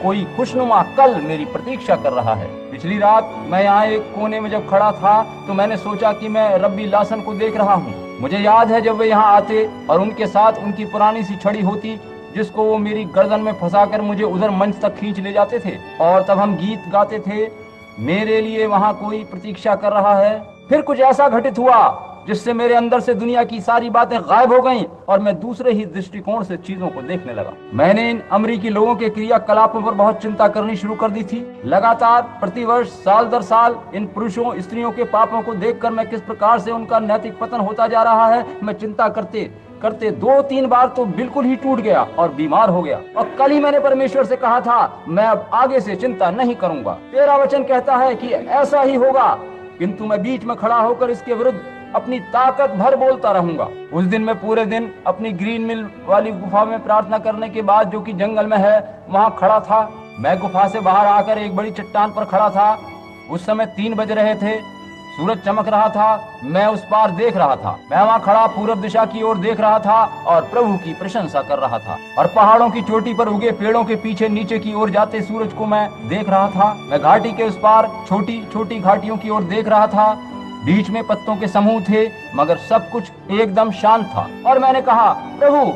कोई खुशनुमा कल मेरी प्रतीक्षा कर रहा है। पिछली रात मैं यहाँ एक कोने में जब खड़ा था तो मैंने सोचा कि मैं रब्बी लासन को देख रहा हूँ। मुझे याद है जब वे यहाँ आते और उनके साथ उनकी पुरानी सी छड़ी होती, जिसको वो मेरी गर्दन में फंसाकर मुझे उधर मंच तक खींच ले जाते थे, और तब हम गीत गाते थे, मेरे लिए वहाँ कोई प्रतीक्षा कर रहा है। फिर कुछ ऐसा घटित हुआ जिससे मेरे अंदर से दुनिया की सारी बातें गायब हो गईं और मैं दूसरे ही दृष्टिकोण से चीजों को देखने लगा। मैंने इन अमेरिकी लोगों के क्रियाकलापों पर बहुत चिंता करनी शुरू कर दी थी। लगातार प्रतिवर्ष साल दर साल इन पुरुषों स्त्रियों के पापों को देखकर मैं किस प्रकार से उनका नैतिक पतन होता जा रहा है, मैं चिंता करते करते 2-3 बार तो बिल्कुल ही टूट गया और बीमार हो गया। और कल ही मैंने परमेश्वर से कहा था, मैं अब आगे से चिंता नहीं करूंगा। तेरा वचन कहता है कि ऐसा ही होगा, किंतु मैं बीच में खड़ा होकर इसके विरुद्ध अपनी ताकत भर बोलता रहूंगा। उस दिन मैं पूरे दिन अपनी ग्रीन मिल वाली गुफा में प्रार्थना करने के बाद, जो कि जंगल में है, वहां खड़ा था। मैं गुफा से बाहर आकर एक बड़ी चट्टान पर खड़ा था। उस समय 3 बज रहे थे, सूरज चमक रहा था। मैं उस पार देख रहा था। मैं वहाँ खड़ा पूर्व दिशा की ओर देख रहा था और प्रभु की प्रशंसा कर रहा था। और पहाड़ों की चोटी पर उगे पेड़ों के पीछे नीचे की ओर जाते सूरज को मैं देख रहा था। मैं घाटी के उस पार छोटी छोटी घाटियों की ओर देख रहा था। बीच में पत्तों के समूह थे, मगर सब कुछ एकदम शांत था। और मैंने कहा, प्रभु,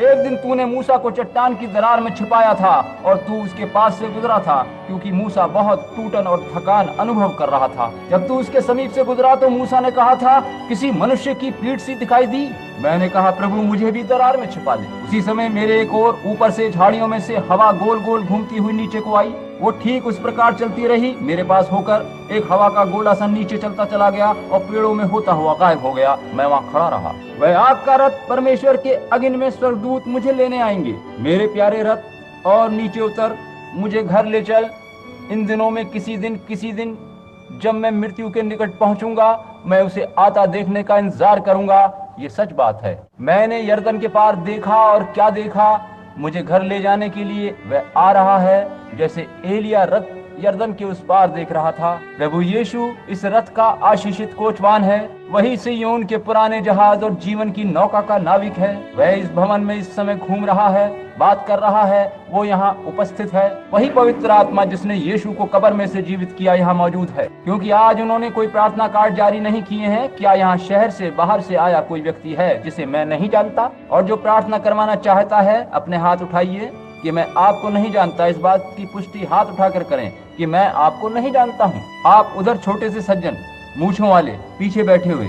एक दिन तूने मूसा को चट्टान की दरार में छिपाया था और तू उसके पास से गुजरा था, क्योंकि मूसा बहुत टूटन और थकान अनुभव कर रहा था। जब तू उसके समीप से गुजरा तो मूसा ने कहा था, किसी मनुष्य की पीठ सी दिखाई दी। मैंने कहा, प्रभु मुझे भी दरार में छिपा ले। उसी समय मेरे एक और ऊपर से झाड़ियों में से हवा गोल गोल घूमती हुई नीचे को आई। वो ठीक उस प्रकार चलती रही मेरे पास होकर, एक हवा का गोला सा नीचे चलता चला गया और पेड़ों में होता हुआ गायब हो गया। मैं वहाँ खड़ा रहा। वह आग का रथ परमेश्वर के अग्नि में स्वर्गदूत मुझे लेने आएंगे। मेरे प्यारे रथ, और नीचे उतर, मुझे घर ले चल। इन दिनों में किसी दिन जब मैं मृत्यु के निकट पहुंचूंगा, मैं उसे आता देखने का इंतजार करूंगा। ये सच बात है। मैंने यरदन के पार देखा, और क्या देखा, मुझे घर ले जाने के लिए वह आ रहा है, जैसे एलिया रथ यरदन के उस पार देख रहा था। प्रभु यीशु इस रथ का आशीषित कोचवान है। वही सिय्योन के पुराने जहाज और जीवन की नौका का नाविक है। वह इस भवन में इस समय घूम रहा है, बात कर रहा है, वो यहाँ उपस्थित है। वही पवित्र आत्मा जिसने यीशु को कब्र में से जीवित किया यहाँ मौजूद है। क्योंकि आज उन्होंने कोई प्रार्थना कार्ड जारी नहीं किए हैं। क्या यहाँ शहर से बाहर से आया कोई व्यक्ति है जिसे मैं नहीं जानता और जो प्रार्थना करवाना चाहता है? अपने हाथ उठाइए कि मैं आपको नहीं जानता। इस बात की पुष्टि हाथ उठाकर करें कि मैं आपको नहीं जानता हूँ। आप उधर छोटे से सज्जन मूछों वाले पीछे बैठे हुए,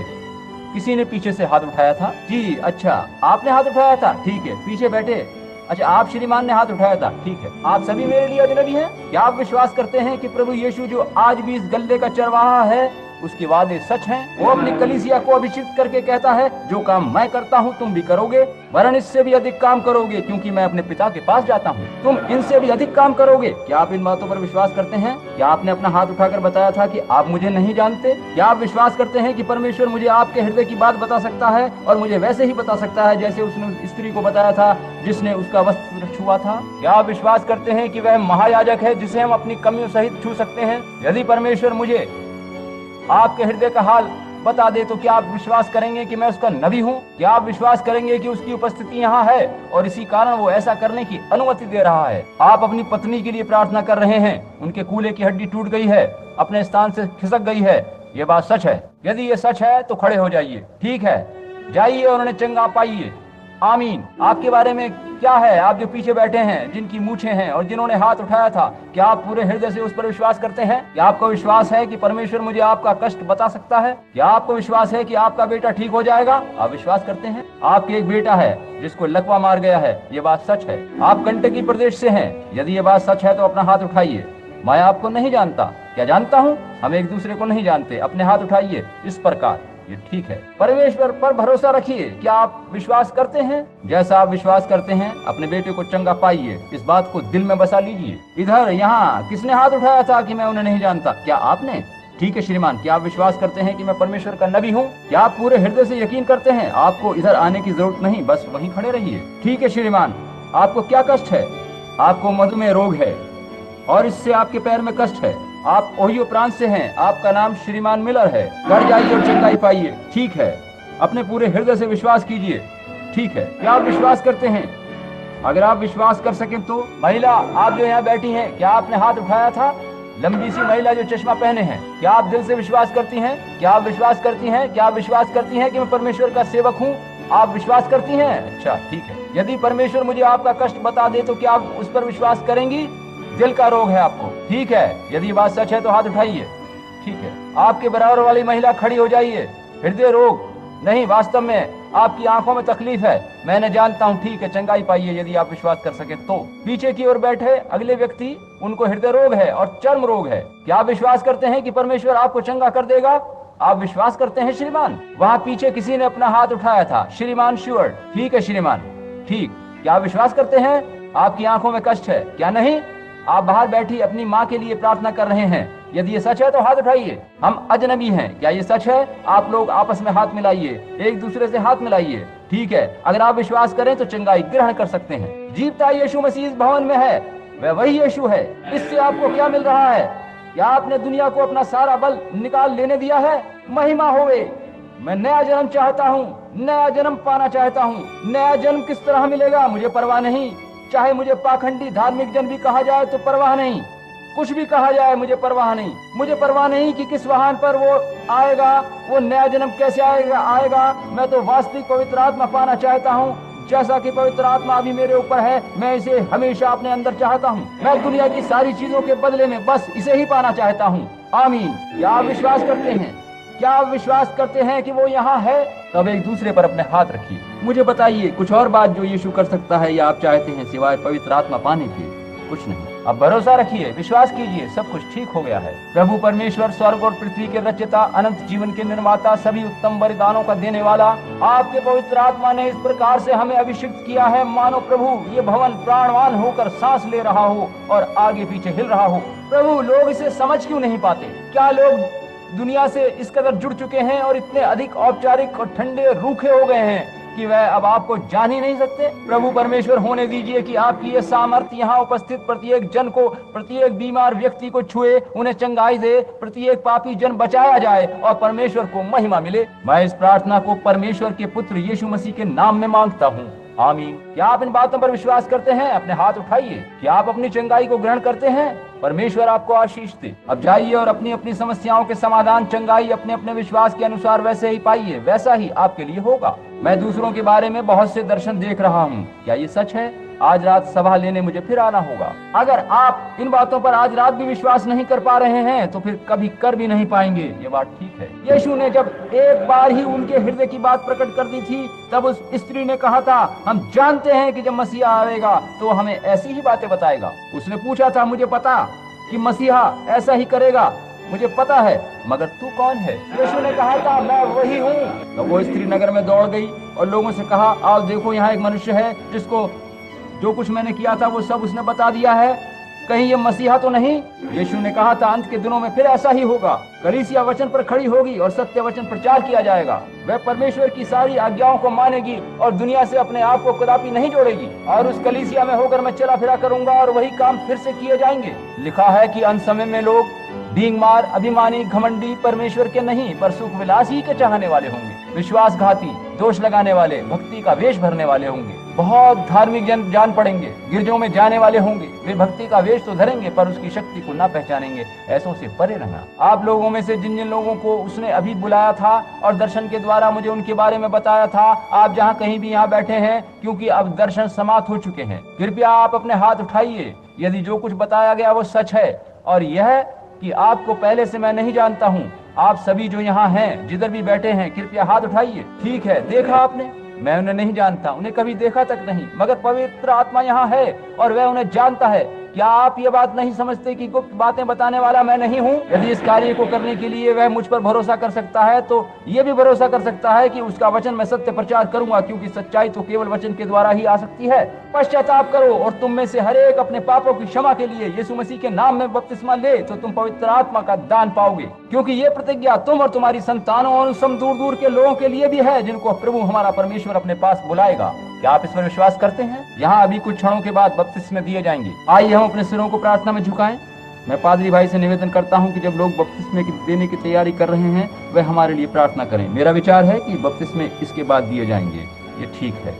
किसी ने पीछे से हाथ उठाया था? जी, अच्छा, आपने हाथ उठाया था, ठीक है। पीछे बैठे, अच्छा, आप श्रीमान ने हाथ उठाया था, ठीक है। आप सभी मेरे लिए अजनबी हैं। क्या आप विश्वास करते हैं कि प्रभु यीशु जो आज भी इस गल्ले का चरवाहा है, उसके वादे सच हैं? वो अपनी कलीसिया को अभिषिक्त करके कहता है, जो काम मैं करता हूँ तुम भी करोगे, वरन इससे भी अधिक काम करोगे, क्योंकि मैं अपने पिता के पास जाता हूँ। तुम इनसे भी अधिक काम करोगे। क्या आप इन बातों पर विश्वास करते हैं? क्या आपने अपना हाथ उठाकर बताया था कि आप मुझे नहीं जानते? क्या आप विश्वास करते हैं कि परमेश्वर मुझे आपके हृदय की बात बता सकता है, और मुझे वैसे ही बता सकता है जैसे उसने स्त्री को बताया था जिसने उसका वस्त्र छुआ था? क्या आप विश्वास करते हैं कि वह महायाजक है जिसे हम अपनी कमियों सहित छू सकते हैं? यदि परमेश्वर मुझे आपके हृदय का हाल बता दे तो क्या आप विश्वास करेंगे कि मैं उसका नबी हूँ? क्या आप विश्वास करेंगे कि उसकी उपस्थिति यहाँ है और इसी कारण वो ऐसा करने की अनुमति दे रहा है? आप अपनी पत्नी के लिए प्रार्थना कर रहे हैं, उनके कूल्हे की हड्डी टूट गई है, अपने स्थान से खिसक गई है। ये बात सच है। यदि ये सच है तो खड़े हो जाइए। ठीक है, जाइए और उन्हें चंगा पाइए। आमीन। आपके बारे में क्या है, आप जो पीछे बैठे हैं, जिनकी मूछें हैं और जिन्होंने हाथ उठाया था, क्या आप पूरे हृदय से उस पर विश्वास करते हैं? क्या आपको विश्वास है कि परमेश्वर मुझे आपका कष्ट बता सकता है? क्या आपको विश्वास है कि आपका बेटा ठीक हो जाएगा? आप विश्वास करते हैं? आपके एक बेटा है जिसको लकवा मार गया है, ये बात सच है। आप कंटकी प्रदेश से हैं। यदि ये बात सच है तो अपना हाथ उठाइए। मैं आपको नहीं जानता। क्या जानता हूँ? हम एक दूसरे को नहीं जानते। अपने हाथ उठाइए इस प्रकार, ये ठीक है। परमेश्वर पर भरोसा रखिए। क्या आप विश्वास करते हैं? जैसा आप विश्वास करते हैं, अपने बेटे को चंगा पाइए। इस बात को दिल में बसा लीजिए। इधर यहाँ किसने हाथ उठाया था कि मैं उन्हें नहीं जानता? क्या आपने? ठीक है श्रीमान। क्या आप विश्वास करते हैं कि मैं परमेश्वर का नबी हूँ? क्या आप पूरे हृदय से यकीन करते हैं? आपको इधर आने की जरूरत नहीं, बस वहीं खड़े रहिए। ठीक है श्रीमान। आपको क्या कष्ट है? आपको मधुमेह रोग है और इससे आपके पैर में कष्ट है। आप ओहियो प्रांत से हैं। आपका नाम श्रीमान मिलर है। घर जाइए और चंगाई पाइए। ठीक है, अपने पूरे हृदय से विश्वास कीजिए। ठीक है। क्या आप विश्वास करते हैं? अगर आप विश्वास कर सकें तो महिला, आप जो यहाँ बैठी हैं, क्या आपने हाथ उठाया था? लंबी सी महिला जो चश्मा पहने हैं, क्या आप दिल से विश्वास करती हैं? क्या आप विश्वास करती हैं? क्या आप विश्वास करती हैं कि मैं परमेश्वर का सेवक हूँ? आप विश्वास करती हैं? अच्छा, ठीक है। यदि परमेश्वर मुझे आपका कष्ट बता दे तो क्या आप उस पर विश्वास करेंगी? दिल का रोग है आपको, ठीक है। यदि बात सच है तो हाथ उठाइए। ठीक है। आपके बराबर वाली महिला खड़ी हो जाइए। हृदय रोग नहीं, वास्तव में आपकी आंखों में तकलीफ है, मैंने जानता हूँ। ठीक है, चंगाई पाइए यदि आप विश्वास कर सके तो। पीछे की ओर बैठे अगले व्यक्ति, उनको हृदय रोग है और चर्म रोग है। क्या आप विश्वास करते हैं कि परमेश्वर आपको चंगा कर देगा? आप विश्वास करते हैं श्रीमान? वहाँ पीछे किसी ने अपना हाथ उठाया था। श्रीमान श्योर। ठीक है श्रीमान, ठीक। क्या आप विश्वास करते हैं? आपकी आंखों में कष्ट है, क्या नहीं? आप बाहर बैठी अपनी माँ के लिए प्रार्थना कर रहे हैं। यदि ये सच है तो हाथ उठाइए। हम अजनबी हैं, क्या ये सच है? आप लोग आपस में हाथ मिलाइए, एक दूसरे से हाथ मिलाइए। ठीक है। अगर आप विश्वास करें तो चंगाई ग्रहण कर सकते हैं। जीवता यीशु मसीह इस भवन में है, वह वही यीशु है। इससे आपको क्या मिल रहा है? क्या आपने दुनिया को अपना सारा बल निकाल लेने दिया है? महिमा होवे। मैं नया जन्म चाहता हूँ, नया जन्म पाना चाहता हूँ। नया जन्म किस तरह मिलेगा मुझे परवाह नहीं। चाहे मुझे पाखंडी धार्मिक जन भी कहा जाए तो परवाह नहीं, कुछ भी कहा जाए मुझे परवाह नहीं। मुझे परवाह नहीं कि किस वाहन पर वो आएगा, वो नया जन्म कैसे आएगा। मैं तो वास्तविक पवित्र आत्मा पाना चाहता हूँ। जैसा कि पवित्र आत्मा अभी मेरे ऊपर है, मैं इसे हमेशा अपने अंदर चाहता हूँ। मैं दुनिया की सारी चीजों के बदले में बस इसे ही पाना चाहता हूँ। आमीन। क्या आप विश्वास करते हैं? क्या आप विश्वास करते हैं कि वो यहाँ है? तब एक दूसरे पर अपने हाथ रखिए। मुझे बताइए कुछ और बात जो यीशु कर सकता है या आप चाहते हैं सिवाय पवित्र आत्मा पाने के? कुछ नहीं। अब भरोसा रखिए, विश्वास कीजिए, सब कुछ ठीक हो गया है। प्रभु परमेश्वर स्वर्ग और पृथ्वी के रचयिता, अनंत जीवन के निर्माता, सभी उत्तम बलिदानों का देने वाला, आपके पवित्र आत्मा ने इस प्रकार से हमें अभिषिक्त किया है मानो प्रभु ये भवन प्राणवान होकर सांस ले रहा हो और आगे पीछे हिल रहा हो। प्रभु लोग इसे समझ क्यों नहीं पाते? क्या लोग दुनिया से इस कदर जुड़ चुके हैं और इतने अधिक औपचारिक और ठंडे रूखे हो गए हैं कि वह अब आपको जान ही नहीं सकते? प्रभु परमेश्वर होने दीजिए कि आपकी ये सामर्थ्य यहाँ उपस्थित प्रत्येक जन को, प्रत्येक बीमार व्यक्ति को छुए, उन्हें चंगाई दे, प्रत्येक पापी जन बचाया जाए और परमेश्वर को महिमा मिले। मैं इस प्रार्थना को परमेश्वर के पुत्र यीशु मसीह के नाम में मांगता हूँ, आमीन। क्या आप इन बातों पर विश्वास करते हैं? अपने हाथ उठाइए। क्या आप अपनी चंगाई को ग्रहण करते हैं? परमेश्वर आपको आशीष दे। अब जाइए और अपनी अपनी समस्याओं के समाधान, चंगाई अपने अपने विश्वास के अनुसार वैसे ही पाइए, वैसा ही आपके लिए होगा। मैं दूसरों के बारे में बहुत से दर्शन देख रहा हूँ। क्या ये सच है? आज रात सभा लेने मुझे फिर आना होगा। अगर आप इन बातों पर आज रात भी विश्वास नहीं कर पा रहे हैं तो फिर कभी कर भी नहीं पाएंगे। ये बात ठीक है। यीशु ने जब एक बार ही उनके हृदय की बात प्रकट कर दी थी, तब उस स्त्री ने कहा था, हम जानते हैं कि जब मसीहा आएगा तो हमें ऐसी ही बातें बताएगा। उसने पूछा था, मुझे पता कि मसीहा ऐसा ही करेगा, मुझे पता है, मगर तू कौन है? यीशु ने कहा था, मैं वही हूँ। तो वो स्त्री नगर में दौड़ गई और लोगों से कहा, आओ देखो यहाँ एक मनुष्य है जिसको जो कुछ मैंने किया था वो सब उसने बता दिया है, कहीं ये मसीहा तो नहीं? यीशु ने कहा था, अंत के दिनों में फिर ऐसा ही होगा। कलीसिया वचन पर खड़ी होगी और सत्य वचन प्रचार किया जाएगा। वह परमेश्वर की सारी आज्ञाओं को मानेगी और दुनिया से अपने आप को कदापि नहीं जोड़ेगी। और उस कलीसिया में होकर मैं चला फिरा करूंगा और वही काम फिर से किए जाएंगे। लिखा है कि अंत समय में लोग डींगमार, अभिमानी, घमंडी, परमेश्वर के नहीं पर सुख विलास ही के चाहने वाले होंगे, विश्वासघाती, दोष लगाने वाले, भक्ति का वेश भरने वाले होंगे। बहुत धार्मिक जन जान पड़ेंगे, गिरजों में जाने वाले होंगे। वे भक्ति का वेश तो धरेंगे पर उसकी शक्ति को ना पहचानेंगे। ऐसों से परे रहना। आप लोगों में से जिन जिन लोगों को उसने अभी बुलाया था और दर्शन के द्वारा मुझे उनके बारे में बताया था, आप जहाँ कहीं भी यहाँ बैठे हैं, क्योंकि अब दर्शन समाप्त हो चुके हैं, कृपया आप अपने हाथ उठाइए यदि जो कुछ बताया गया वो सच है। और यह कि आपको पहले से मैं नहीं जानता हूँ। आप सभी जो यहाँ हैं, जिधर भी बैठे हैं, कृपया हाथ उठाइए। ठीक है, देखा आपने, मैं उन्हें नहीं जानता, उन्हें कभी देखा तक नहीं, मगर पवित्र आत्मा यहाँ है और वह उन्हें जानता है। क्या आप ये बात नहीं समझते कि गुप्त बातें बताने वाला मैं नहीं हूँ? यदि इस कार्य को करने के लिए वह मुझ पर भरोसा कर सकता है तो ये भी भरोसा कर सकता है कि उसका वचन मैं सत्य प्रचार करूंगा, क्योंकि सच्चाई तो केवल वचन के द्वारा ही आ सकती है। पश्चाताप करो और तुम में से हर एक अपने पापों की क्षमा के लिए यीशु मसीह के नाम में बपतिस्मा ले, तो तुम पवित्र आत्मा का दान पाओगे। क्योंकि ये प्रतिज्ञा तुम और तुम्हारी संतानों और उन दूर दूर के लोगों के लिए भी है जिनको प्रभु हमारा परमेश्वर अपने पास बुलाएगा। क्या आप इस पर विश्वास करते हैं? यहाँ अभी कुछ क्षणों के बाद बपतिस्मे दिए जाएंगे। आइए हम अपने सिरों को प्रार्थना में झुकाएं। मैं पादरी भाई से निवेदन करता हूँ कि जब लोग बपतिस्मे देने की तैयारी कर रहे हैं, वे हमारे लिए प्रार्थना करें। मेरा विचार है कि बपतिस्मे इसके बाद दिए जाएंगे। ये ठीक है।